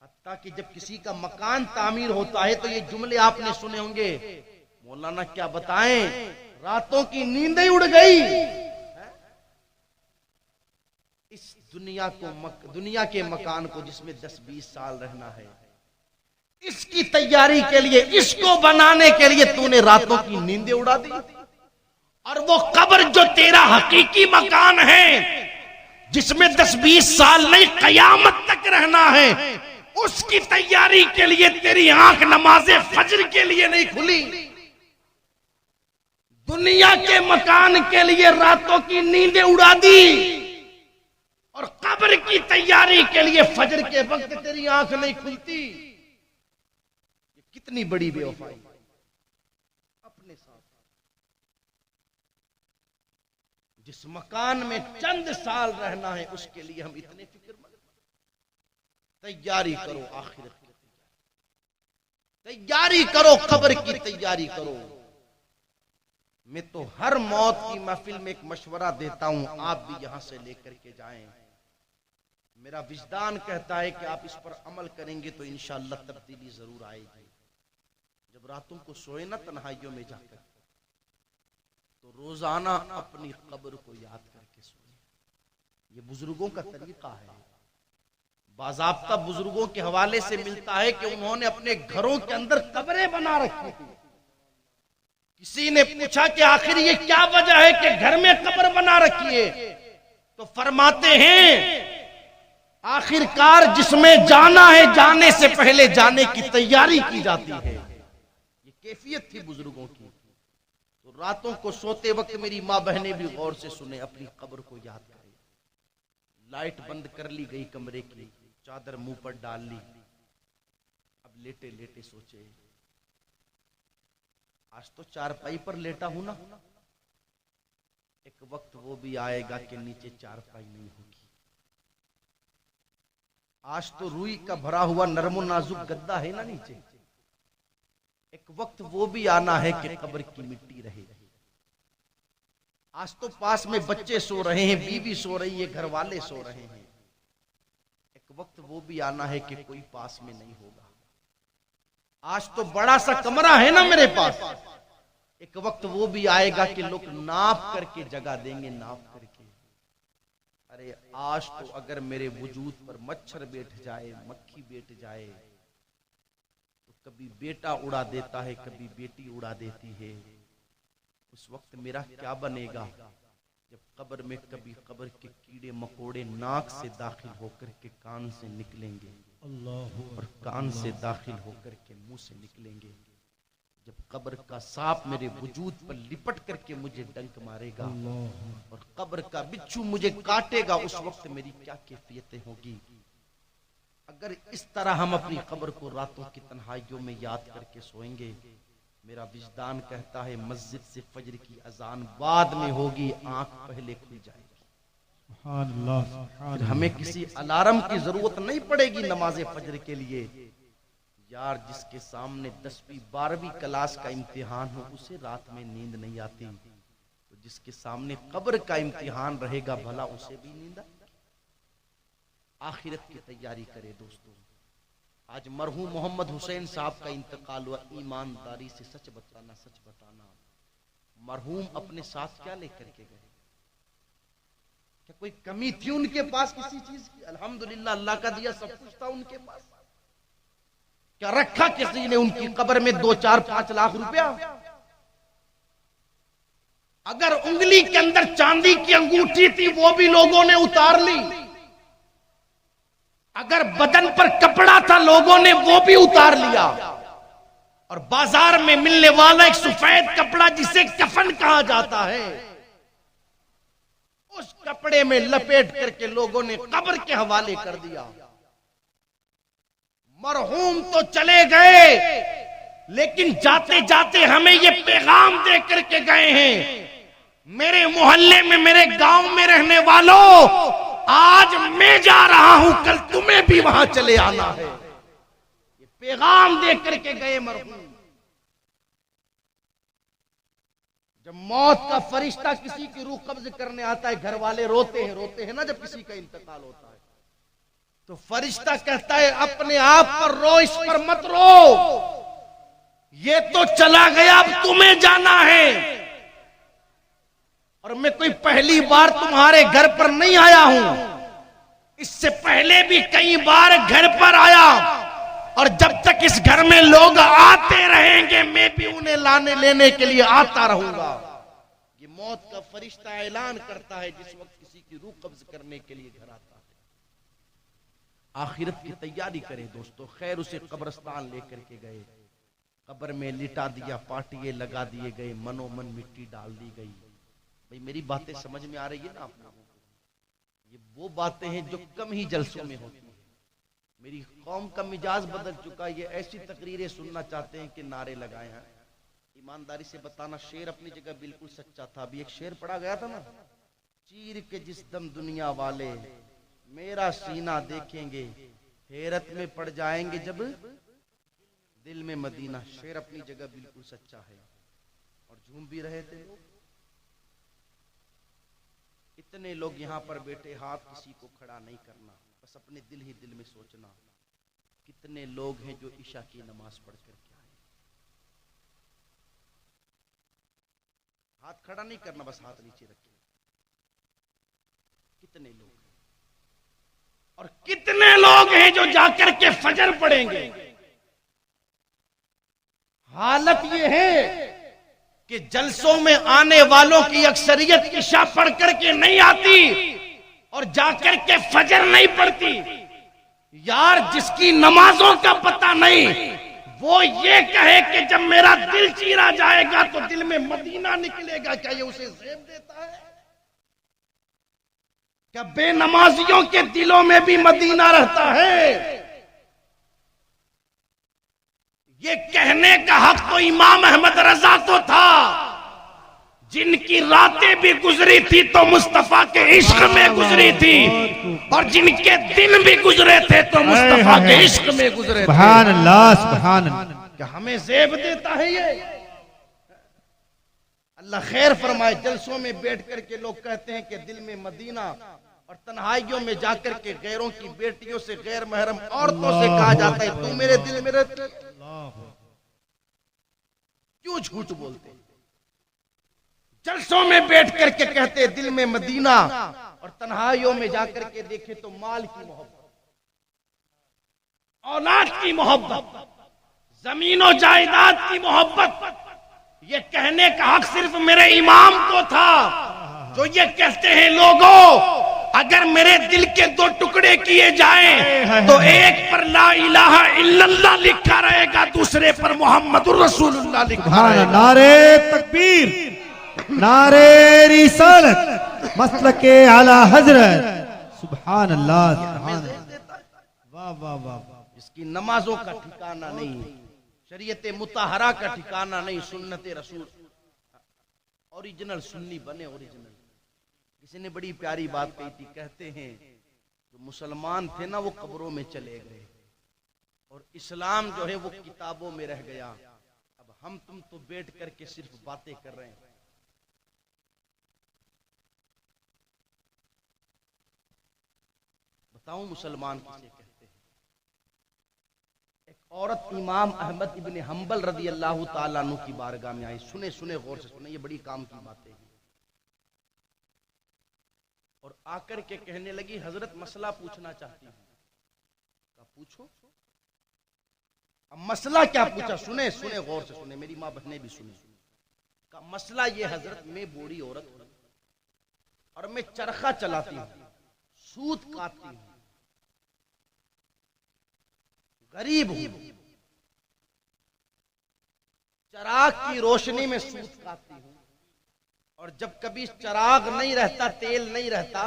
Speaker 1: हत्ता कि जब किसी का मकान तामीर होता है तो ये जुमले आपने सुने होंगे, मौलाना क्या बताएं, रातों की नींदें उड़ गई। इस दुनिया के मकान को जिसमें 10-20 साल रहना है, इसकी तैयारी के लिए, इसको बनाने के लिए तूने रातों की नींदें उड़ा दी। और वो कब्र जो तेरा हकीकी मकान है, जिसमें 10-20 साल नहीं कयामत तक रहना है, उसकी तैयारी के लिए तेरी आंख नमाज़े फज्र के लिए नहीं खुली। दुनिया के मकान के लिए रातों की नींदें उड़ा दी और कब्र की तैयारी के लिए फज्र के वक्त तेरी आंख नहीं खुलती। ये कितनी बड़ी बेवफाई अपने साथ। जिस मकान में चंद साल रहना है, उसके लिए हम इतने फिक्रमंद। तैयारी करो आखिरत की, तैयारी करो कब्र की, तैयारी करो। मैं तो हर मौत की महफिल में एक मशवरा देता हूं, आप भी यहां से लेकर के जाएं। मेरा विजदान कहता है कि आप इस पर अमल करेंगे तो इंशाअल्लाह तब्दीली जरूर आएगी। जब रातों को सोए ना तन्हाइयों में जाकर, तो रोजाना अपनी कब्र को याद करके सोए। ये बुजुर्गों का तरीका है, बाज़ाब्ता बुजुर्गों के हवाले से मिलता है कि उन्होंने अपने घरों के अंदर कब्रें बना रखी थी। किसी ने पूछा कि आखिर ये क्या वजह है कि घर में कब्र बना रखी है, तो फरमाते हैं आखिरकार जिसमें जाना है, जाने से पहले जाने की तैयारी की जाती है। ये कैफियत थी बुजुर्गों की। तो रातों को सोते वक्त मेरी माँ बहनें भी गौर से सुने, अपनी कब्र को याद करें। लाइट बंद कर ली गई कमरे की, चादर मुंह पर डाल ली, अब लेटे लेटे सोचे आज तो चारपाई पर लेटा हूं ना, एक वक्त वो भी आएगा कि नीचे चारपाई नहीं होगी। आज तो रुई का भरा हुआ नरमो नाजुक गद्दा है ना नीचे, एक वक्त वो भी आना है कि कब्र की मिट्टी रहेगी। आज तो पास में बच्चे सो रहे हैं, बीवी सो रही है, घर वाले सो रहे हैं, एक वक्त वो भी आना है कि कोई पास में नहीं होगा। आज तो बड़ा सा कमरा है ना मेरे पास, एक वक्त वो भी आएगा कि लोग नाप करके जगह देंगे, नाप करके। अरे आज तो अगर मेरे वजूद पर मच्छर बैठ जाए, मक्खी बैठ जाए, तो कभी बेटा उड़ा देता है, कभी बेटी उड़ा देती है। उस वक्त मेरा क्या बनेगा जब कब्र में कभी कब्र के कीड़े मकोड़े नाक से दाखिल होकर के कान से निकलेंगे, और कान से दाखिल होकर के मुंह से निकलेंगे। जब कब्र का सांप मेरे वजूद पर लिपट करके मुझे डंक मारेगा और कब्र का बिच्छू मुझे काटेगा, उस वक्त मेरी क्या कैफियतें होगी। अगर इस तरह हम अपनी कब्र को रातों की तन्हाइयों में याद करके सोएंगे, मेरा विजदान कहता है मस्जिद से फजर की अजान बाद में होगी, आंख पहले खुल जाएगी। फिर हमें किसी अलार्म की जरूरत नहीं पड़ेगी नमाज फजर के लिए। यार जिसके सामने 10वीं 12वीं क्लास का इम्तिहान हो, उसे रात में नींद नहीं आती, तो जिसके सामने कब्र का इम्तिहान रहेगा भला उसे भी नींद आएगी। आखिरत की तैयारी करे दोस्तों। आज मरहूम मोहम्मद हुसैन साहब का इंतकाल हुआ। ईमानदारी से सच बताना, सच बताना, मरहूम अपने साथ क्या लेकर के गए? क्या कोई कमी थी उनके पास किसी चीज की? अल्हम्दुलिल्लाह अल्लाह का दिया सब कुछ था उनके पास। क्या रखा किसी ने उनकी कब्र में 2, 4, 5 लाख रुपया? अगर उंगली के अंदर चांदी की अंगूठी थी वो भी लोगों ने उतार ली। अगर बदन पर कपड़ा था लोगों ने वो भी उतार लिया। और बाजार में मिलने वाला एक सफेद कपड़ा जिसे कफन कहा जाता है, उस कपड़े में लपेट करके लोगों ने कब्र के हवाले कर दिया। मरहूम तो चले गए, लेकिन जाते जाते हमें ये पैगाम दे करके गए हैं, मेरे मोहल्ले में, मेरे गांव में रहने वालों, आज मैं जा रहा हूं, कल तुम्हें भी वहां चले आना है। ये पैगाम दे करके गए मरहूम। जब मौत का फरिश्ता किसी की रूह कब्ज करने आता है, घर वाले रोते हैं ना जब किसी का इंतकाल होता है, तो फरिश्ता कहता है अपने आप पर रो, इस पर मत रो, ये तो चला गया, अब तुम्हें जाना है। और मैं कोई पहली बार तुम्हारे घर पर नहीं आया हूं, इससे पहले भी कई बार घर पर आया, और जब तक इस घर लोग आते रहेंगे, मैं भी उन्हें लाने लेने के लिए आता रहूंगा। ये मौत का फरिश्ता ऐलान करता है जिस वक्त किसी की रूह कब्ज करने के लिए घर आता है। आखिरत की तैयारी करें दोस्तों। खैर उसे कब्रिस्तान लेकर के गए, कब्र में लिटा दिया, पाटिये लगा दिए गए, मनोमन मिट्टी डाल दी गई। भाई मेरी बातें समझ में आ रही है ना आप लोगों को? ये वो बातें हैं जो कम ही जलसों में होती हैं। मेरी कौम का मिजाज बदल चुका। ये ऐसी तकरीरें सुनना चाहते हैं कि नारे लगाए हैं। ईमानदारी से बताना, शेर अपनी जगह बिल्कुल सच्चा था। अभी एक शेर पढ़ा गया था ना, चीर के जिस दम दुनिया वाले मेरा सीना देखेंगे, हैरत में पड़ जाएंगे जब दिल में मदीना। शेर अपनी जगह बिल्कुल सच्चा है और झूम भी रहे थे लोग। इतने लोग यहाँ पर बैठे, हाथ किसी को खड़ा नहीं करना, बस अपने दिल ही दिल में सोचना कितने लोग हैं जो ईशा की नमाज पढ़ करके आए। हाथ खड़ा नहीं करना, बस हाथ नीचे रखे। कितने लोग हैं और कितने लोग हैं जो जाकर के फजर पढ़ेंगे। हालत ये है कि जलसों में आने वालों की अक्सरियत ईशा पढ़ करके नहीं आती और जाकर के फजर नहीं पढ़ती। यार जिसकी नमाजों का पता नहीं, वो ये कहे कि जब मेरा दिल चीरा जाएगा तो दिल में मदीना निकलेगा, क्या ये उसे ज़ेब देता है? क्या बेनमाजियों के दिलों में भी मदीना रहता है? ये कहने का हक तो इमाम अहमद रजा को था, जिनकी रातें भी गुजरी थी तो मुस्तफा के इश्क में गुजरी थी, और जिनके दिन भी गुजरे थे तो मुस्तफा के इश्क में गुजरे थे।
Speaker 2: सुभान अल्लाह, सुभान अल्लाह।
Speaker 1: क्या हमें ज़ेब देता है ये? अल्लाह खैर फरमाए। जलसों में बैठ करके लोग कहते हैं कि दिल में मदीना, और तन्हाइयों में जाकर के गैरों की बेटियों से, गैर महरम औरतों से कहा जाता है तू मेरे दिल में रहती। क्यों झूठ बोलते? जलसों में बैठ करके कहते दिल में मदीना, और तन्हाइयों में जाकर के देखे तो माल की मोहब्बत, औलाद की मोहब्बत, जमीनों जायदाद की मोहब्बत। ये कहने का हक सिर्फ मेरे इमाम को था, जो ये कहते हैं लोगों अगर मेरे दिल के दो टुकड़े किए जाएं तो एक पर ला इलाहा इल्लल्लाह लिखा रहेगा, दूसरे पर मोहम्मदुर रसूलुल्लाह लिखा रहेगा।
Speaker 2: नारे तकबीर, नारे रिसालत, मसलके आला हजरत। सुभान अल्लाह, सुभान अल्लाह। वाह वाह वाह।
Speaker 1: इसकी नमाजों का ठिकाना नहीं, शरीयत मुताहरा का ठिकाना नहीं, सुन्नत रसूल। ओरिजिनल सुन्नी बने, ओरिजिनल। किसी ने बड़ी प्यारी बात कही थी, कहते हैं जो मुसलमान थे ना वो कब्रों में चले गए और इस्लाम जो है वो किताबों में रह गया। अब हम तुम तो बैठ करके सिर्फ बातें कर रहे हैं। बताऊं मुसलमान किसे कहते हैं? एक औरत इमाम अहमद इब्ने हंबल रदी अल्लाह ताला अन्हु की बारगाह में आई। सुने सुने, गौर से सुने, ये बड़ी काम की बातें हैं। और आकर के कहने लगी हजरत मसला पूछना चाहती हूं। कहा पूछो। अब मसला क्या पूछा? सुने सुने, गौर से सुने, मेरी माँ बहनें भी सुने। का मसला ये हजरत, मैं बूढ़ी औरत हूं और मैं चरखा चलाती हूं, सूत काटती हूं, गरीब हूं, चराग की रोशनी में सूत काटती हूं, और जब कभी चराग नहीं रहता, तेल नहीं रहता,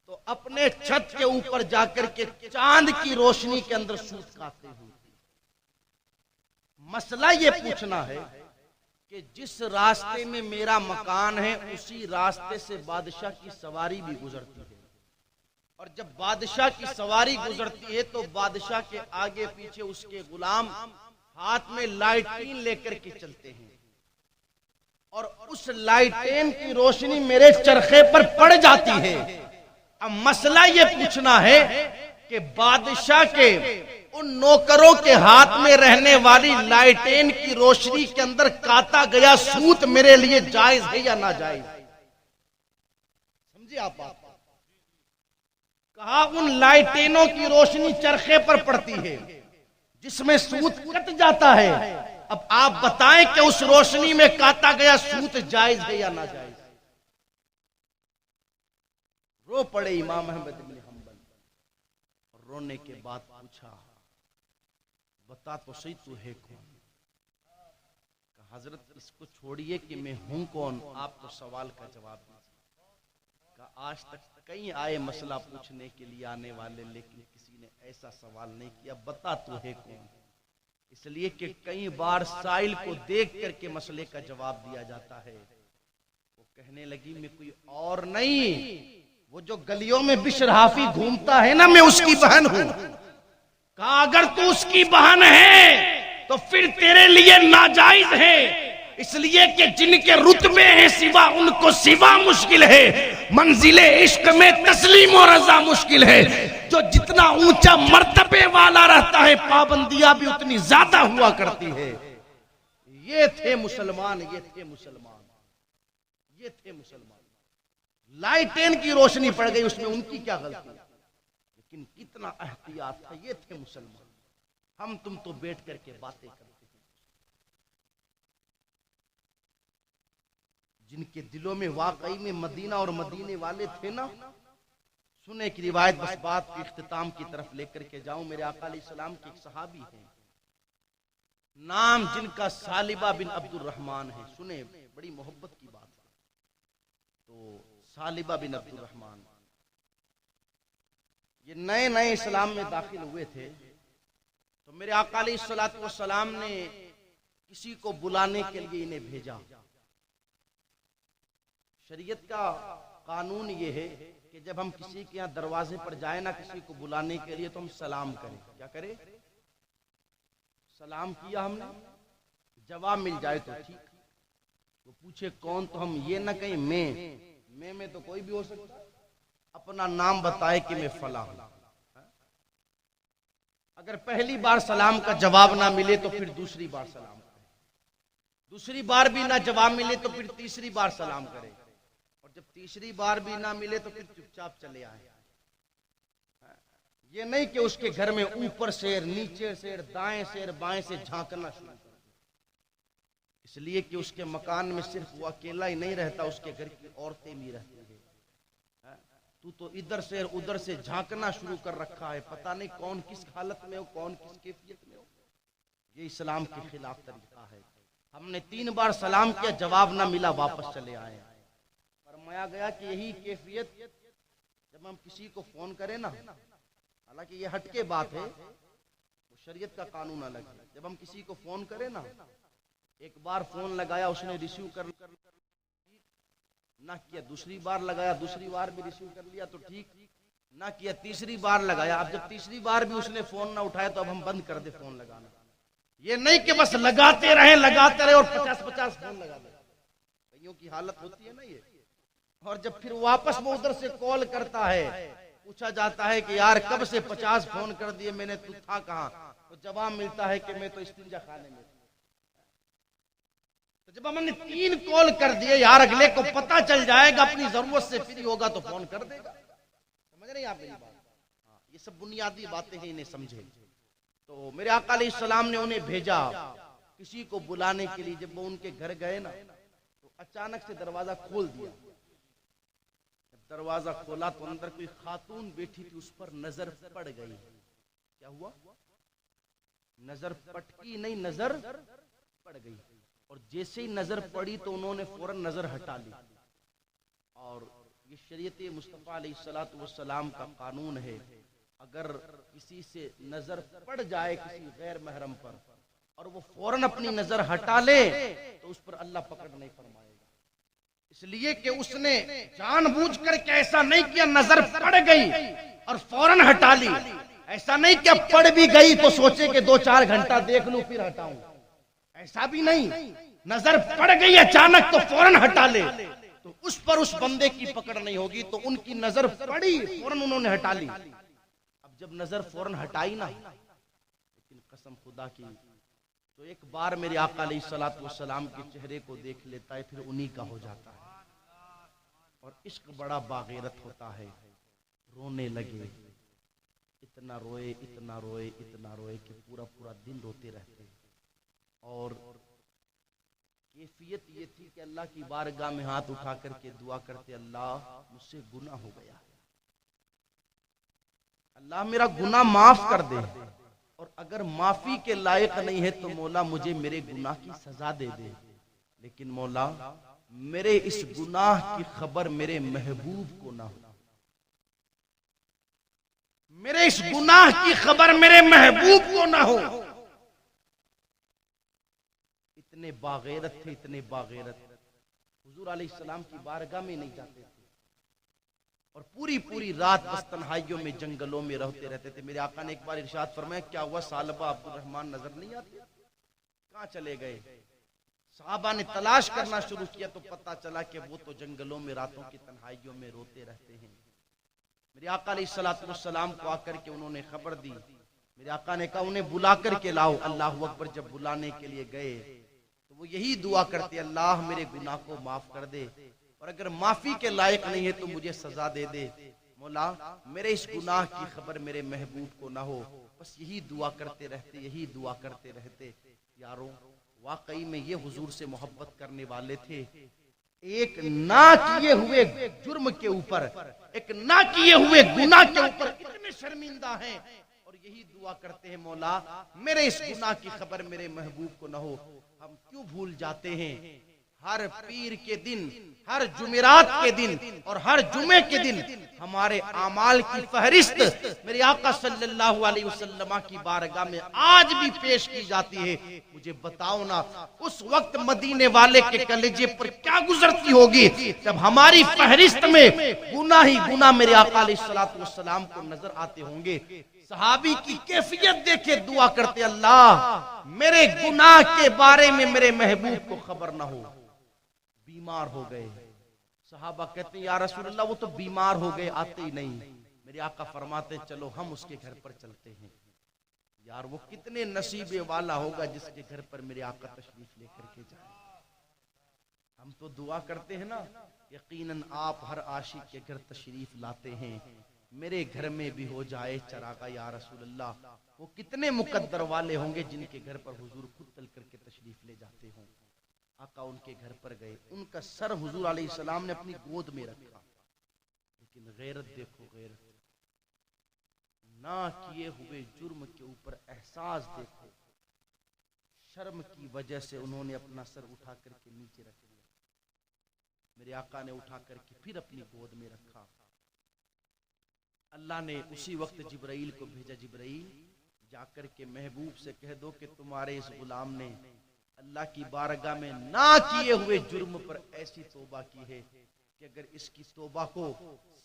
Speaker 1: तो अपने छत के ऊपर जाकर के चांद की रोशनी के अंदर सूत काटती हूं। मसला ये पूछना है कि जिस रास्ते में मेरा मकान है उसी रास्ते से बादशाह की सवारी भी गुजरती है, और जब बादशाह की सवारी गुजरती है तो बादशाह के आगे पीछे उसके गुलाम हाथ में लाइटीन लेकर के चलते हैं, और उस लाइटेन की रोशनी मेरे चरखे पर पड़ जाती है। अब मसला ये पूछना है कि बादशाह के उन नौकरों के हाथ में रहने वाली लाइटेन की रोशनी के अंदर काटा गया सूत मेरे लिए जायज है या ना जायज? समझे आप बात? कहा उन लाइटेनों की रोशनी चरखे पर पड़ती है, जिसमें सूत कट जाता है। अब आप बताएं कि उस रोशनी में काटा गया सूत जायज है या ना जायज? रो पड़े इमाम अहमद इब्न हम्बल। रोने के बाद पूछा, बता तो सही तू है कौन? कहा हजरत इसको छोड़िए कि मैं हूं कौन, आप तो सवाल का जवाब दीजिए। कहा आज तक कई आए मसला पूछने के लिए आने वाले, लेकिन किसी ने ऐसा सवाल नहीं किया, बता तू है कौन। इसलिए कि कई बार साइल को देख करके मसले का जवाब दिया जाता है। वो कहने लगी मैं कोई और नहीं, वो जो गलियों में बिशर हाफी घूमता है ना, मैं उसकी बहन हूं। कहा अगर तू उसकी बहन है तो फिर तेरे लिए नाजायज है, इसलिए कि जिनके रुतबे हैं सिवा उनको सिवा मुश्किल है, मंजिले इश्क में तस्लीम और रजा मुश्किल है। जो जितना ऊंचा मर्तबे वाला रहता है पाबंदियां भी उतनी ज्यादा हुआ करती है। ये थे मुसलमान, ये थे मुसलमान, ये थे मुसलमान। लाइटेन की रोशनी पड़ गई उसमें, उनकी क्या गलती, लेकिन कितना एहतियात था। ये थे मुसलमान। हम तुम तो बैठ करके बातें करते हैं। जिनके दिलों में वाकई में मदीना और मदीने वाले थे ना। सुने एक रिवायत, बस बात के इख्तिताम की तरफ लेकर के जाऊं। मेरे आका अलैहिस्सलाम के एक सहाबी हैं, नाम जिनका सालिबा बिन अब्दुल रहमान है। सुने, बड़ी मोहब्बत की बात है। तो सालिबा बिन अब्दुल रहमान ये नए नए इस्लाम में दाखिल हुए थे। तो मेरे आका अलैहिस्सलाम ने किसी को बुलाने के लिए इन्हें भेजा। शरीयत का कानून ये है कि जब हम किसी के यहाँ दरवाजे पर जाए ना किसी को बुलाने के लिए, तो हम सलाम करें। क्या करें? सलाम किया हमने, जवाब मिल जाए तो ठीक। वो पूछे कौन, तो हम ये ना कहें मैं में तो कोई भी हो सकता, अपना नाम बताए कि मैं फला हूं। अगर पहली बार सलाम का जवाब ना मिले तो फिर दूसरी बार सलाम करें, दूसरी बार भी ना जवाब मिले तो फिर तीसरी बार सलाम करें, और जब तीसरी बार भी ना मिले तो फिर चुपचाप चले आए। ये नहीं कि उसके घर में ऊपर से नीचे से दाएं से बाएं से झांकना शुरू कर दे। इसलिए कि उसके मकान में सिर्फ वो अकेला ही नहीं रहता, उसके घर की औरतें भी रहती है। तू तो इधर से उधर से झांकना शुरू कर रखा है, पता नहीं कौन किस हालत में हो, कौन किस कैफियत में हो। ये इस्लाम के खिलाफ तरीका है। हमने 3 बार सलाम किया, जवाब ना मिला, वापस चले आए। फरमाया गया कि यही कैफियत जब हम किसी को फोन करें ना, हालांकि ये हटके बात है, वो शरीयत का कानून अलग है। जब हम किसी को फोन करें ना, एक बार फोन लगाया, उसने रिसीव कर ना किया, दूसरी बार लगाया, दूसरी बार भी रिसीव कर लिया तो ठीक ना किया, तीसरी बार लगाया। अब जब तीसरी बार भी उसने फोन ना उठाया तो अब हम बंद कर दे फोन लगाना। ये नहीं कि बस लगाते रहे और 50-50 फोन लगा दे। कईयों की हालत होती है ना ये। और जब फिर वापस वो उधर से कॉल करता है, पूछा जाता है कि यार कब से 50 फोन कर दिए मैंने, तू था कहां? तो जवाब मिलता है कि मैं तो इस्तिंजा खाने में। तो जब हमने 3 कॉल कर दिए, यार अगले को पता चल जाएगा, अपनी जरूरत से फ्री होगा तो फोन कर देगा। समझ रहे हैं आप मेरी बात? हाँ, ये सब बुनियादी बातें हैं, इन्हें समझे। तो मेरे आका अलैहिस्सलाम ने उन्हें भेजा किसी को बुलाने के लिए। जब वो उनके घर गए ना, तो अचानक से दरवाजा खोल दिया। जब दरवाजा खोला तो अंदर कोई खातून बैठी थी, उस पर नजर पड़ गई। क्या हुआ? नजर पटकी नहीं, नजर पड़ गई। और जैसे ही नजर पड़ी तो उन्होंने फौरन नजर हटा ली। और ये शरीयत मुस्तफा अलैहिस्सलातु वस्सलाम का कानून है, अगर किसी से नजर पड़ जाए किसी गैर महरम पर और वो फौरन अपनी नजर हटा ले तो उस पर अल्लाह पकड़ नहीं फरमाएगा। इसलिए कि उसने जानबूझकर के ऐसा नहीं किया, नजर पड़ गई और फौरन हटा ली। ऐसा नहीं कि पड़ भी गई तो सोचे कि 2-4 घंटा देख लूं फिर हटाऊं, ऐसा भी नहीं। नजर पड़ गई अचानक तो फौरन हटा ले तो उस पर उस बंदे की पकड़ नहीं होगी। तो उनकी नजर पड़ी, फौरन उन्होंने हटा ली। अब जब नजर फौरन हटाई ना, लेकिन कसम खुदा की, तो एक बार मेरे आका अलैहिस्सलातु वस्सलाम के चेहरे को देख लेता है, फिर उन्हीं का हो जाता है। और इश्क बड़ा बागैरत होता है। रोने लगे, इतना रोए इतना रोए इतना रोए कि पूरा पूरा दिन रोते रहते। और कैफियत ये थी कि अल्लाह की बारगाह में हाथ उठा करके दुआ करते, अल्लाह मुझसे गुनाह हो गया, अल्लाह मेरा गुनाह माफ कर दे, और अगर माफी के लायक नहीं है तो मौला मुझे मेरे गुनाह की सजा दे दे, लेकिन मौला मेरे इस गुनाह की खबर मेरे महबूब को ना हो, मेरे इस गुनाह की खबर मेरे महबूब को ना हो। इतने बागैरत थे, इतने बागैरत, हुजूर अलैहिस्सलाम की बारगाह में नहीं जाते थे और पूरी पूरी रात बस तन्हाइयों में जंगलों में रहते रहते थे। मेरे आका ने एक बार इरशाद फरमाया, क्या हुआ सालबा अब्दुल रहमान नजर नहीं आते, कहां चले गए? सहाबा ने तलाश करना शुरू किया तो पता चला कि वो तो जंगलों में रातों की तन्हाइयों में रोते रहते हैं। मेरे आका अलैहिस्सलाम को आकर के उन्होंने खबर दी। मेरे आका ने कहा उन्हें बुला करके लाओ। अल्लाह अकबर। जब बुलाने के लिए गए तो वो यही दुआ करते, अल्लाह मेरे गुनाह को माफ कर दे, और अगर माफी के लायक नहीं है तो मुझे सजा दे दे, मौला मेरे इस गुनाह की खबर मेरे महबूब को ना हो। बस यही दुआ करते रहते, यही दुआ करते रहते। यारों वाकई में ये हुजूर से मोहब्बत करने वाले थे। एक ना किए हुए जुर्म के ऊपर, एक ना किए हुए गुनाह के ऊपर इतने शर्मिंदा हैं और यही दुआ करते हैं, मौला मेरे इस गुनाह की खबर मेरे महबूब को ना हो। हम क्यों भूल जाते हैं, हर पीर के दिन, हर जुमेरात के दिन और हर जुमे के दिन हमारे आमाल की फहरिस्त मेरे आका सल्लल्लाहु अलैहि वसल्लम की बारगाह में आज भी पेश की जाती है। मुझे बताओ ना, उस वक्त मदीने वाले के कलेजे पर क्या गुजरती होगी जब हमारी फहरिस्त में गुनाह ही गुनाह मेरे आका अलैहिस्सलातु वस्सलाम को नजर आते होंगे। सहाबी की कैफियत देखे, दुआ करते, अल्लाह मेरे गुनाह के बारे में मेरे महबूब को खबर ना हो। बीमार हो गए, सहाबा कहते या रसूल अल्लाह वो तो बीमार हो गए, आते ही नहीं। मेरे आका फरमाते चलो हम उसके घर पर चलते हैं। यार वो कितने नसीबे वाला होगा जिसके घर पर मेरे आका तशरीफ लेकर के जाए। हम तो दुआ करते हैं ना, यकीनन आप हर आशिक के घर तशरीफ लाते हैं, मेरे घर में भी हो जाए चरागा या रसूल अल्लाह। वो कितने मुकद्दर वाले होंगे जिनके घर पर हुजूर खुद चल करके तशरीफ ले जाते हों। आका उनके घर पर गए, उनका सर हुजूर अलैहिस्सलाम ने अपनी गोद में रखा, लेकिन गैरत देखो, गैरत, ना किए हुए जुर्म के ऊपर एहसास देखो। शर्म की वजह से उन्होंने अपना सर उठा करके नीचे रख दिया। मेरे आका ने उठा करके फिर अपनी गोद में रखा। अल्लाह ने उसी वक्त जिब्राइल को भेजा, जिब्राइल जाकर के महबूब से कह दो कि तुम्हारे इस गुलाम ने अल्लाह की बारगाह में ना किए हुए जुर्म पर ऐसी तौबा की है कि अगर इसकी तौबा को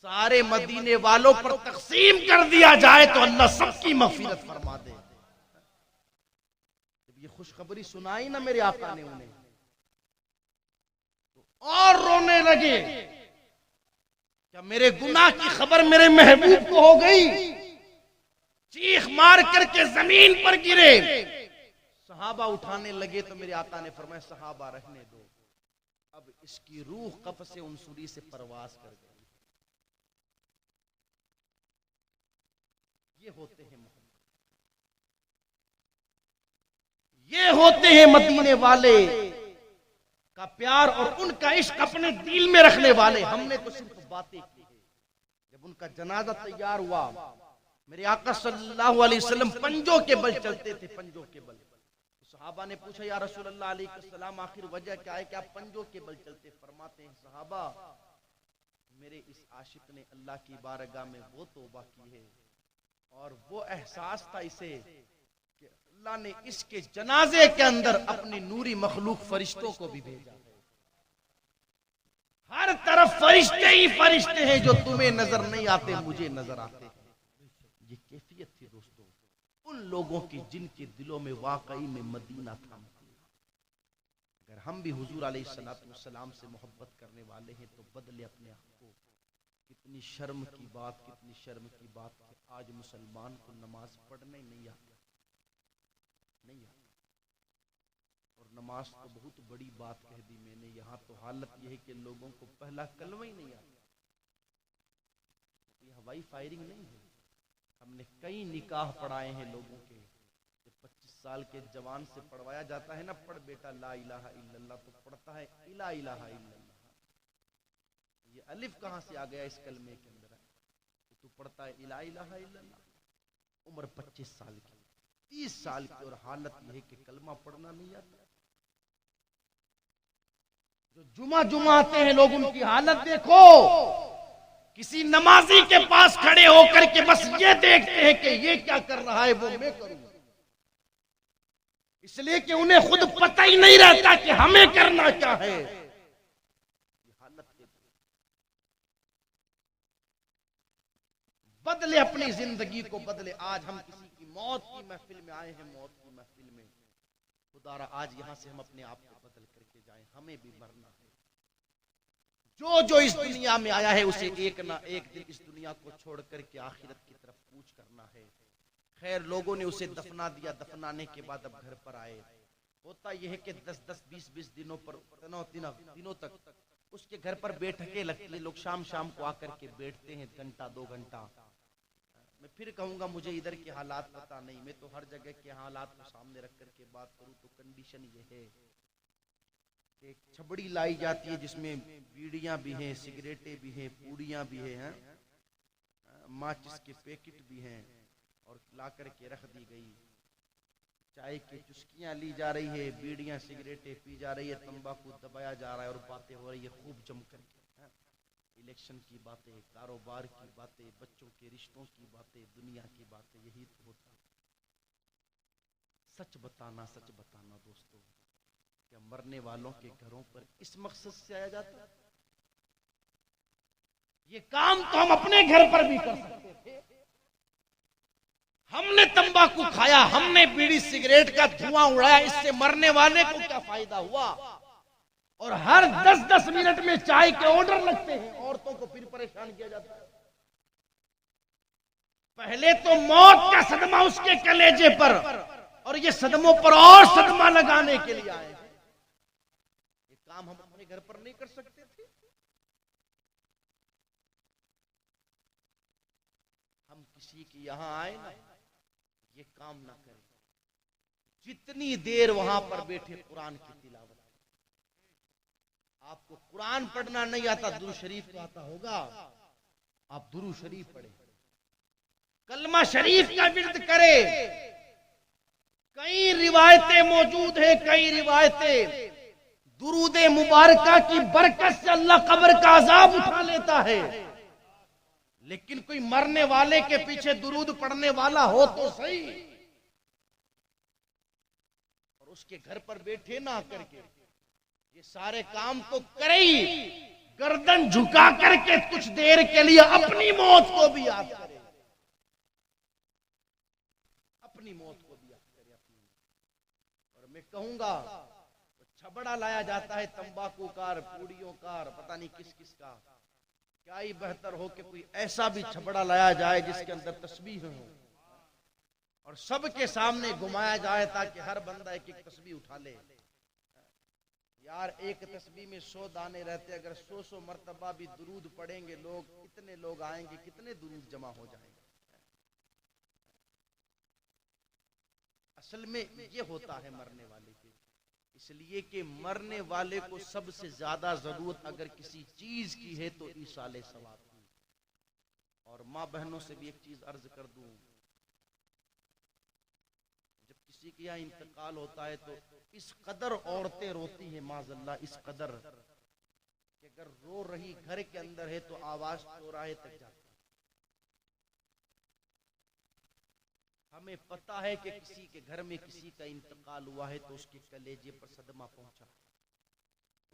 Speaker 1: सारे मदीने वालों पर तकसीम कर दिया जाए तो अल्लाह सबकी मगफिरत फरमा दे। जब ये खुशखबरी सुनाई ना मेरे आका ने उन्हें, तो और रोने लगे, क्या मेरे गुनाह की खबर मेरे महबूब को हो गई? चीख मार करके जमीन पर गिरे। सहाबा उठाने लगे तो मेरे आका ने फरमाया सहाबा रहने दो, अब इसकी रूह कफ से उनसुरी से परवास कर गई। ये होते हैं मोहम्मद, ये होते हैं मदीने वाले का प्यार और उनका इश्क अपने दिल में रखने वाले। हमने तो सिर्फ बातें की है। जब उनका जनाजा तैयार हुआ, मेरे आका सल्लल्लाहु अलैहि वसल्लम पंजों के बल चलते थे, पंजों के बल। सहाबा ने पूछा या रसूल अल्लाह अलैहिस्सलाम आखिर वजह क्या है कि आप पंजों के बल चलते? फरमाते हैं सहाबा मेरे इस आशिक ने अल्लाह की बारगाह में वो तौबा की है और वो एहसास था इसे कि अल्लाह ने इसके जनाजे के अंदर अपनी नूरी मखलूक फरिश्तों को भी भेजा है। हर तरफ फरिश्ते ही फरिश्ते हैं, जो तुम्हें नजर नहीं आते मुझे नजर आते हैं। ये कैफियत थी दोस्तों उन लोगों की जिनके दिलों में वाकई में मदीना था। अगर हम भी हुजूर अलैहिस्सलाम से मोहब्बत करने वाले हैं तो बदले अपने आप को। कितनी शर्म की बात, कितनी शर्म की बात कि आज मुसलमान को नमाज पढ़ने नहीं आता, नहीं आता। और नमाज तो बहुत बड़ी बात कह दी मैंने, यहाँ तो हालत यह है कि लोगों को पहला कलमा ही नहीं आता। ये हवाई फायरिंग नहीं है, हमने कई निकाह पढ़ाए हैं लोगों के, 25 साल के जवान से पढ़वाया जाता है ना, पढ़ बेटा ला इलाहा इल्लल्लाह, तो पढ़ता है इला इलाहा इल्लल्लाह। ये अलिफ कहां से आ गया इस कलमे के अंदर? तू पढ़ता है इला इलाहा इल्लल्लाह, उम्र 25 साल की, 30 साल की, और हालत यह है कि कलमा पढ़ना नहीं आता। जो जुमा जुमा आते हैं लोग, उनकी हालत देखो, किसी नमाजी के पास खड़े होकर के बस ये देखते हैं कि ये क्या कर रहा है वो मैं करूंगा, इसलिए कि उन्हें खुद पता ही नहीं रहता कि हमें करना क्या है। हालत बदले, अपनी जिंदगी को बदले। आज हम किसी की मौत की महफिल में आए हैं, मौत की महफिल में, खुदारा आज यहां से हम अपने आप को बदल करके जाएं, हमें भी मरना है। जो जो इस दुनिया में आया है उसे एक ना एक दिन इस दुनिया को छोड़ करके आखिरत की तरफ कूच करना है। खैर, लोगों ने उसे दफना दिया, दफनाने के बाद अब घर पर आए। होता यह है कि 10-10, 20-20 दिनों पर, दिनों तक उसके घर पर बैठकें लगती है। लोग शाम शाम को आकर के बैठते हैं, घंटा 2 घंटा। मैं फिर कहूंगा, मुझे इधर के हालात पता नहीं, मैं तो हर जगह के हालात को सामने रख करके बात करूं तो कंडीशन ये है कि एक छबड़ी लाई जाती है जिसमें बीड़ियां भी हैं, सिगरेटें भी हैं, पूड़ियां भी हैं, माचिस के पैकेट भी हैं, और ला करके रख दी गई। चाय की चुस्कियां ली जा रही है, बीड़ियां सिगरेटें पी जा रही है, तंबाकू दबाया जा रहा है, और बातें हो रही है खूब जम करके। इलेक्शन की बातें, कारोबार की बातें, बच्चों के रिश्तों की बातें, दुनिया की बातें, यही तो होता है। सच बताना दोस्तों, क्या मरने वालों के घरों पर इस मकसद से आया जाता है? ये काम तो हम अपने घर पर भी कर सकते थे। हमने तंबाकू खाया, हमने बीड़ी सिगरेट का धुआं उड़ाया, इससे मरने वाले को क्या फायदा हुआ? और हर 10-10 मिनट में चाय के ऑर्डर लगते हैं, औरतों को फिर परेशान किया जाता है। पहले तो मौत का सदमा उसके कलेजे पर, और ये सदमों पर और सदमा लगाने के लिए आए हैं। ये काम हम अपने घर पर नहीं कर सकते थे? हम किसी के यहां आए ना, ये काम ना करें। जितनी देर वहां पर बैठे कुरान की तिलावत, आपको कुरान पढ़ना नहीं आता, दुरूद शरीफ तो आता होगा, आप दुरूद शरीफ पढ़े, कलमा शरीफ का विर्द करे। कई रिवायतें मौजूद है, कई रिवायतें, दुरूद मुबारका की बरकत से अल्लाह कब्र का अजाब उठा लेता है। लेकिन कोई मरने वाले के पीछे दुरूद पढ़ने वाला हो तो सही, और उसके घर पर बैठे ना करके ये सारे काम तो करे ही, गर्दन झुका करके कुछ देर के लिए अपनी मौत को भी याद करे, अपनी मौत को भी याद करे अपनी। और मैं कहूंगा, तो छबड़ा लाया जाता है तंबाकू कार, पूड़ियों कार, पता नहीं किस किस का। क्या ही बेहतर हो कि कोई ऐसा भी छबड़ा लाया जाए जिसके अंदर तस्बीह हो, और सबके सामने घुमाया जाए, ताकि हर बंदा एक एक तस्बीह उठा ले। यार, एक तस्बीह में 100 दाने रहते, अगर 100 मर्तबा भी दुरूद पढ़ेंगे लोग, कितने लोग आएंगे, कितने दुरूद जमा हो जाएंगे। असल में ये होता है मरने वाले के, इसलिए कि मरने वाले को सबसे ज्यादा जरूरत अगर किसी चीज की है तो ईसाले सवाब की। और माँ बहनों से भी एक चीज अर्ज कर दूं, जब किसी के यहाँ इंतकाल होता है तो इस कदर औरतें रोती हैं, माज़अल्लाह, इस कदर कि अगर रो रही घर के अंदर है तो आवाज चौराहे तक जाती है। हमें पता है कि किसी के घर में किसी का इंतकाल हुआ है तो उसके कलेजे पर सदमा पहुंचा,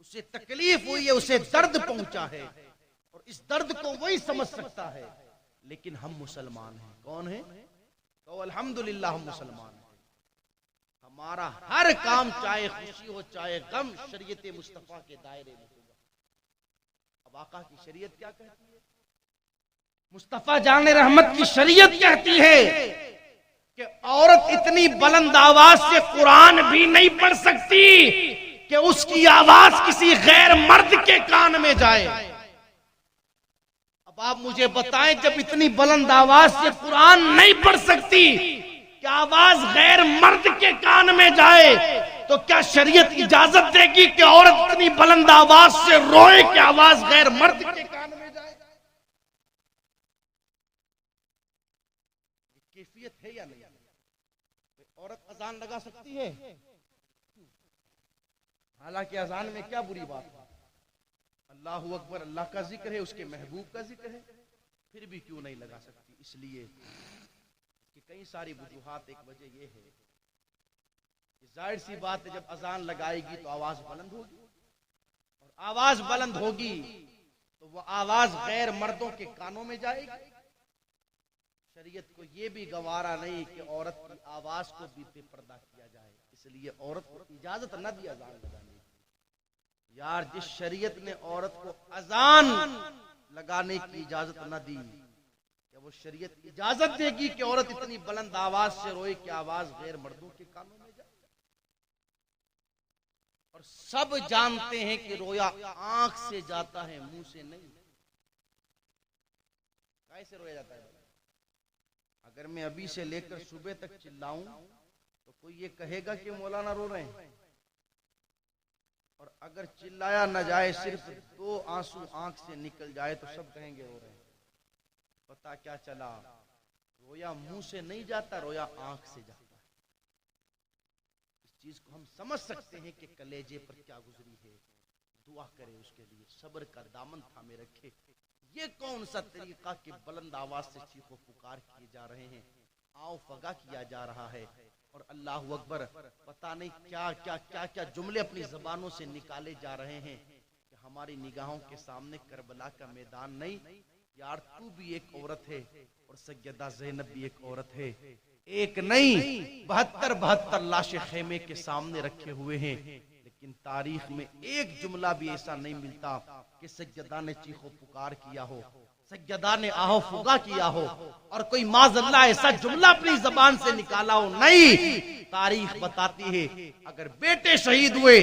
Speaker 1: उसे तकलीफ हुई है, उसे दर्द पहुंचा है, और इस दर्द को वही समझ सकता है। लेकिन हम मुसलमान हैं। कौन है? तो अल्हम्दुलिल्लाह हम मुसलमान हैं। हमारा हर काम, चाहे खुशी हो चाहे गम, शरीयत मुस्तफा के दायरे में होगा। अब आका की शरीयत क्या कहती है? मुस्तफा जाने रहमत की शरीयत कहती है कि औरत इतनी बुलंद आवाज से कुरान भी नहीं पढ़ सकती कि उसकी आवाज किसी गैर मर्द के कान में जाए। अब अब आप मुझे बताएं, जब इतनी बुलंद आवाज से कुरान नहीं पढ़ सकती, क्या आवाज गैर मर्द के कान में जाए तो क्या शरीयत इजाजत देगी कि औरत इतनी बुलंद आवाज से रोए कि आवाज गैर मर्द के कान में जाए? कैफियत है या नहीं? औरत अजान लगा सकती है, हालांकि अजान में क्या बुरी बात है, अल्लाहू अकबर, अल्लाह का जिक्र है, उसके महबूब का जिक्र है, फिर भी क्यों नहीं लगा सकती? इसलिए कि कई सारी वजूहात। एक वजह यह है कि जाहिर सी बात है, जब अजान लगाएगी तो आवाज बुलंद होगी, और आवाज बुलंद होगी तो वो आवाज गैर मर्दों के कानों में जाएगी। शरीयत को यह भी गवारा नहीं कि औरत की आवाज को भी बेपर्दा किया जाए, इसलिए औरत को इजाजत न दी अजान लगाने की। यार, जिस शरीयत ने औरत को अजान लगाने की इजाजत न दी, क्या वो शरीयत इजाजत देगी कि औरत इतनी बुलंद आवाज से रोए कि आवाज गैर मर्दों के कानों में जाए? और सब जानते हैं कि रोया आंख से जाता है, मुंह से नहीं। कैसे रोया जाता है? अगर मैं अभी से लेकर सुबह तक चिल्लाऊं तो कोई ये कहेगा कि मौलाना रो रहे हैं, और अगर चिल्लाया न जाए, सिर्फ 2 आंसू आंख से निकल जाए तो सब कहेंगे रो रहे हैं। पता क्या चला? रोया मुंह से नहीं जाता, रोया आंख से जाता है। इस चीज को हम समझ सकते हैं कि कलेजे पर क्या गुजरी है। दुआ करे उसके लिए, सब्र का दामन थामे रखे। ये कौन सा तरीका कि बुलंद आवाज से चीखो पुकार किए जा रहे हैं, आओ फगा किया जा रहा है, और अल्लाह अकबर, पता नहीं क्या क्या क्या क्या जुमले अपनी जबानों से निकाले जा रहे हैं कि हमारी निगाहों के सामने करबला का मैदान नहीं। यार, तू भी एक औरत है और सैयदा ज़ैनब भी एक औरत है। एक नहीं, 72 लाशें खेमे के सामने रखे हुए हैं, लेकिन तारीख में एक जुमला भी ऐसा नहीं मिलता कि सज्जदा ने चीखो पुकार किया हो, सज्जदा ने आहो फुगा किया हो, और कोई माज़अल्लाह ऐसा जुमला अपनी जबान से निकाला हो। नहीं, तारीख बताती है अगर बेटे शहीद हुए,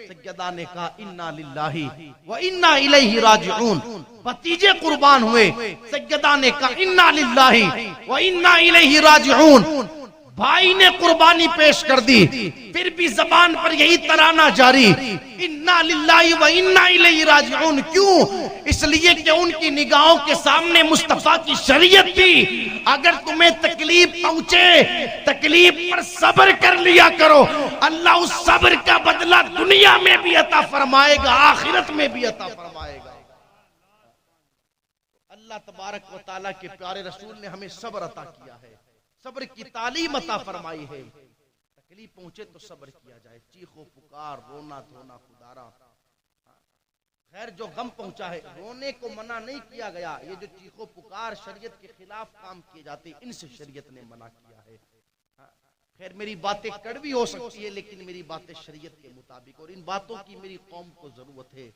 Speaker 1: सज्जदा ने कहा इन्ना लिल्लाही व इन्ना इलैहि राजिऊन। भतीजे कुर्बान हुए, सज्जदा ने कहा इन्ना लिल्लाही व इन्ना इलैहि राजिऊन। भाई ने कुर्बानी पेश कर दी, फिर भी जबान पर यही तराना जारी, इन्ना लिल्लाही व इन्ना इलैहि राजिऊन। क्यों? इसलिए कि उनकी निगाहों के सामने मुस्तफा की शरीयत थी। अगर तुम्हें तकलीफ पहुंचे, तकलीफ पर सब्र कर लिया करो, अल्लाह उस सब्र का बदला दुनिया में भी अता फरमाएगा, आखिरत में भी अता फरमाएगा। अल्लाह तबारक व तआला के प्यारे रसूल ने हमें सब्र अता किया है, सब्र की तालीम अता फरमाई है। तकलीफ पहुंचे तो सब्र किया जाए, चीखो पुकार, रोना धोना खुदारा। खैर, जो गम पहुंचा है, रोने को मना नहीं किया गया। ये जो चीखो पुकार शरीयत के खिलाफ काम किए जाते, इनसे शरीयत ने मना किया है। खैर, मेरी बातें कड़वी हो सकती है, लेकिन मेरी बातें शरीयत के मुताबिक, और इन बातों की मेरी कौम को जरूरत है।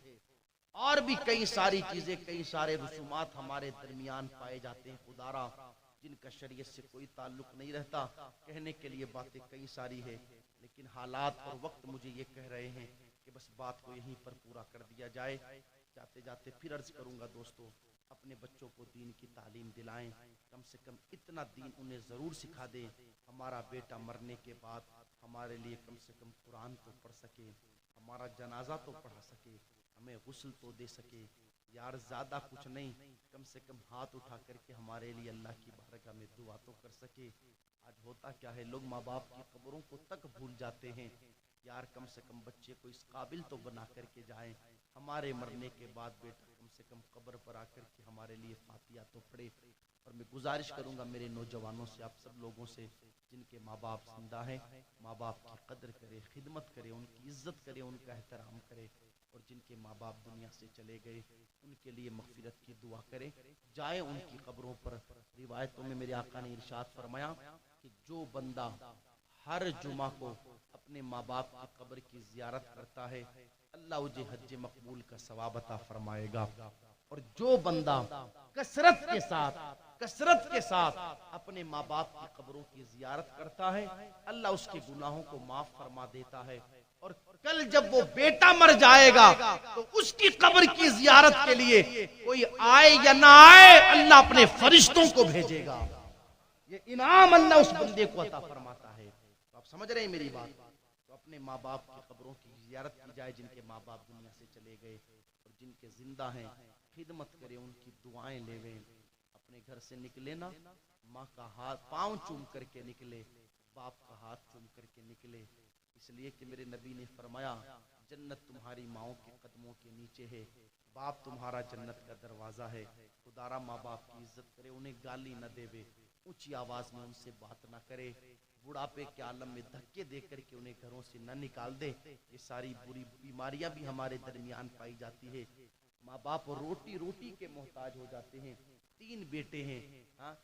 Speaker 1: और भी कई सारी चीजें, कई सारे रसूमात हमारे दरमियान पाए जाते हैं खुदारा, जिनका शरीयत से कोई ताल्लुक नहीं रहता। कहने के लिए बातें कई सारी है, लेकिन हालात और वक्त मुझे ये कह रहे हैं कि बस बात को यहीं पर पूरा कर दिया जाए। जाते जाते फिर अर्ज करूंगा, दोस्तों, अपने बच्चों को दीन की तालीम दिलाएं, कम से कम इतना दीन उन्हें ज़रूर सिखा दें, हमारा बेटा मरने के बाद हमारे लिए कम से कम कुरान तो पढ़ सके, हमारा जनाजा तो पढ़ा सके, हमें गुस्ल तो दे सके। यार, ज़्यादा कुछ नहीं, कम से कम हाथ उठा करके हमारे लिए अल्लाह की बारगाह में दुआ तो कर सके। आज होता क्या है, लोग माँ बाप की कब्रों को तक भूल जाते हैं। यार, कम से कम बच्चे को इस काबिल तो बना करके जाएं, हमारे मरने के बाद बेटा कम से कम कब्र पर आकर के हमारे लिए फातिहा तो पढ़े। और मैं गुजारिश करूंगा मेरे नौजवानों से, आप सब लोगों से, जिनके माँ बाप जिंदा हैं, माँ बाप की कदर करे, खिदमत करे, उनकी इज्जत करे, उनका एहतराम करे, और जिनके माँ बाप दुनिया से चले गए उनके लिए मगफिरत की दुआ करें, जाए उनकी कब्रों पर। रिवायतों में मेरे आका ने इरशाद फरमाया कि जो बंदा हर जुमा को अपने माँ बाप की कब्र की जियारत करता है, अल्लाह उसे हज मकबूल का सवाब अता फरमाएगा। और जो बंदा कसरत के साथ अपने माँ बाप की कब्रों की जियारत करता है, अल्लाह उसके गुनाहों को माफ फरमा देता है। और कल जब वो बेटा मर जाएगा तो उसकी कब्र की जियारत के लिए कोई आए या ना आए, अल्लाह अपने फरिश्तों को भेजेगा। ये इनाम अल्लाह उस बंदे को अता फरमाता है। तो आप समझ रहे हैं मेरी बात? तो अपने माँ बाप की कब्रों की जियारत की जाए, जिनके माँ बाप दुनिया से चले गए, और जिनके जिंदा हैं खिदमत करें, उनकी दुआएं लेवें। अपने घर से निकले ना, माँ का हाथ पांव चूम करके निकले, बाप का हाथ चूम करके निकले, इसलिए कि मेरे नबी ने फरमाया जन्नत तुम्हारी माओ के कदमों के नीचे है, बाप तुम्हारा जन्नत का दरवाजा है। खुदारा माँ बाप की इज्जत करे, उन्हें गाली न देवे, ऊंची आवाज में उनसे बात ना करे, बुढ़ापे के आलम में धक्के दे करके उन्हें घरों से न निकाल दे। ये सारी बुरी बीमारियां भी हमारे दरमियान पाई जाती है। माँ बाप रोटी रोटी के मोहताज हो जाते हैं। 3 बेटे हैं, हाँ,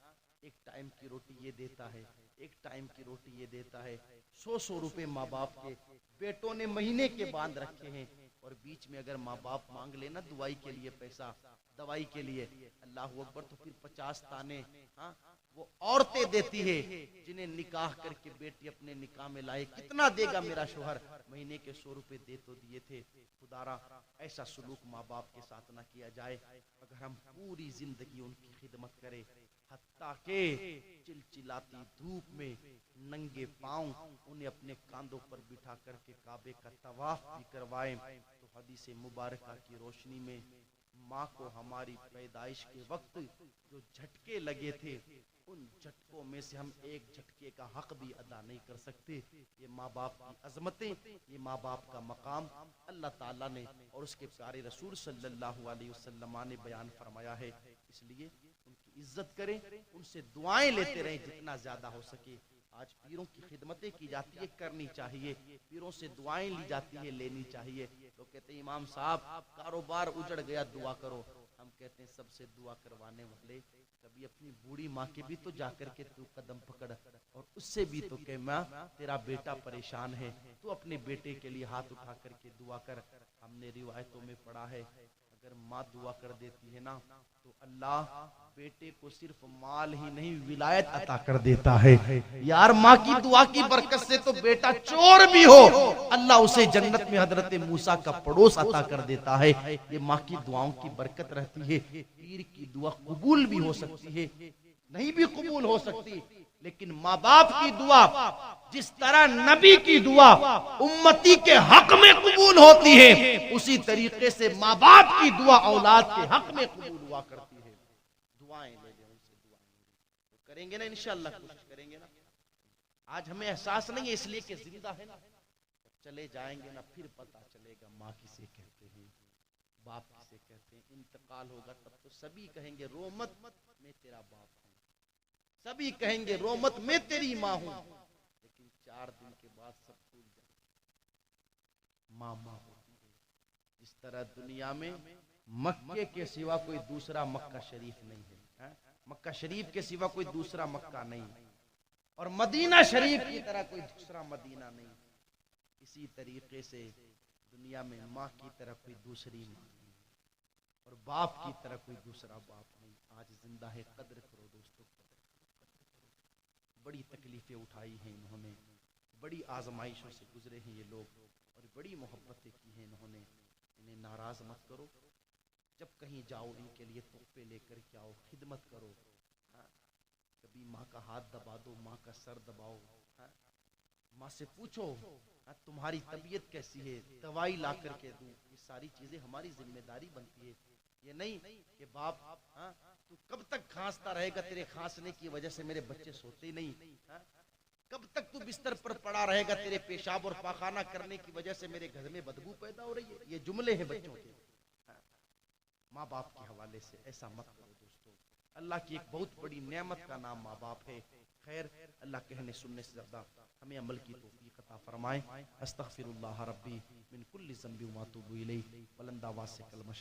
Speaker 1: एक टाइम की रोटी ये देता है, एक टाइम की रोटी ये देता है। 100 रुपए माँ बाप के बेटों ने महीने के बांध रखे हैं, और बीच में अगर माँ बाप मांग लेना दवाई के लिए पैसा, दवाई के लिए, अल्लाह अकबर, तो फिर 50 ताने, हाँ, वो औरतें देती है जिन्हें निकाह करके बेटी अपने निकाह में लाए। कितना देगा मेरा शोहर? महीने के 100 रुपए दे तो दिए थे। खुदारा ऐसा सुलूक माँ बाप के साथ ना किया जाए। अगर हम पूरी जिंदगी उनकी खिदमत करें, हत्ता के चिलचिलाती धूप में नंगे पांव उन्हें अपने कांधों पर बिठा करके काबे का तवाफ भी करवाएं, तो हदीस मुबारका की रोशनी में माँ को हमारी पैदाइश के वक्त जो झटके लगे थे, उन झटकों में से हम एक झटके का हक भी अदा नहीं कर सकते। ये माँ बाप की अजमतें, ये माँ बाप का मकाम अल्लाह ताला ने और उसके प्यारे रसूल सल्लल्लाहु अलैहि वसल्लम ने बयान फरमाया है। इसलिए उनकी इज्जत करें, उनसे दुआएं लेते रहें जितना ज्यादा हो सके। आज पीरों की खिदमतें की जाती है, करनी चाहिए, पीरों से दुआएं ली जाती है, लेनी चाहिए। तो कहते हैं इमाम साहब कारोबार उजड़ गया, दुआ करो। हम कहते हैं सबसे दुआ करवाने वाले कभी अपनी बूढ़ी माँ के भी तो जाकर के तू कदम पकड़, और उससे भी तो कह माँ तेरा बेटा परेशान है, तू अपने बेटे के लिए हाथ उठा करके दुआ कर। हमने रिवायतों में पढ़ा है अगर माँ दुआ कर देती है ना, तो अल्लाह बेटे को सिर्फ माल ही नहीं विलायत अता कर देता है। यार माँ की दुआ की बरकत से तो बेटा चोर भी हो, अल्लाह उसे जन्नत में हजरत मूसा का पड़ोस अता कर देता है। ये माँ की दुआओं की बरकत रहती है। पीर की दुआ कबूल भी हो सकती है, नहीं भी कबूल हो सकती, लेकिन माँ बाप की दुआ जिस तरह नबी की दुआ उम्मती के हक में कबूल होती है, उसी तरीके से माँ बाप की दुआ औलाद के हक में कबूल हुआ करती है। दुआएं ले लें उनसे, दुआएं तो करेंगे ना इंशाअल्लाह, कोशिश करेंगे ना। आज हमें एहसास नहीं है इसलिए कि जिंदा है ना, चले जाएंगे ना फिर पता चलेगा माँ किसे कहते हैं, बाप किसे कहते हैं। इंतकाल होगा तब तो सभी कहेंगे रो मत, मैं तेरा बाप हूँ, सभी कहेंगे रो मत, मैं तेरी माँ हूँ, लेकिन 4 दिन के बाद सब भूल जाएंगे। माँ माँ होती है। इस तरह दुनिया में मक्के के सिवा कोई दूसरा मक्का शरीफ नहीं है, मक्का शरीफ के सिवा कोई दूसरा मक्का नहीं, और मदीना शरीफ की तरह कोई दूसरा मदीना नहीं। इसी तरीके से दुनिया में माँ की तरह कोई दूसरी माँ नहीं, और बाप की तरह कोई दूसरा बाप नहीं। आज जिंदा है, कद्र करो दोस्तों, बड़ी तकलीफें उठाई हैं इन्होंने, बड़ी आजमाइशों से गुजरे हैं ये लोग, और बड़ी मोहब्बतें की हैं इन्होंने। इन्हें नाराज मत करो, जब कहीं जाओ इनके लिए तोहफे लेकर के आओ, खिदमत करो। कभी माँ का हाथ दबा दो, माँ का सर दबाओ, माँ से पूछो तुम्हारी तबीयत कैसी है, दवाई ला करके दूं। ये सारी चीजें हमारी जिम्मेदारी बनती है। ये नहीं कि बाप तू कब तक खांसता रहेगा, तेरे खांसने की वजह से मेरे बच्चे सोते नहीं, कब तक तू बिस्तर पर पड़ा रहेगा, तेरे पेशाब और पाखाना करने की वजह से मेरे घर में बदबू पैदा हो रही है। ये जुमले हैं बच्चों के। माँ बाप के हवाले से ऐसा मत करो दोस्तों। अल्लाह की एक बहुत बड़ी नेमत का नाम माँ बाप है। खैर, अल्लाह कहने सुनने से ज्यादा हमें अमल की तौफीक अता फरमाए। अस्तगफिरुल्लाह रब्बी मिन कुल्ली ज़ंबि व अतूबु इलैहि। बुलंद आवाज़ से कलमा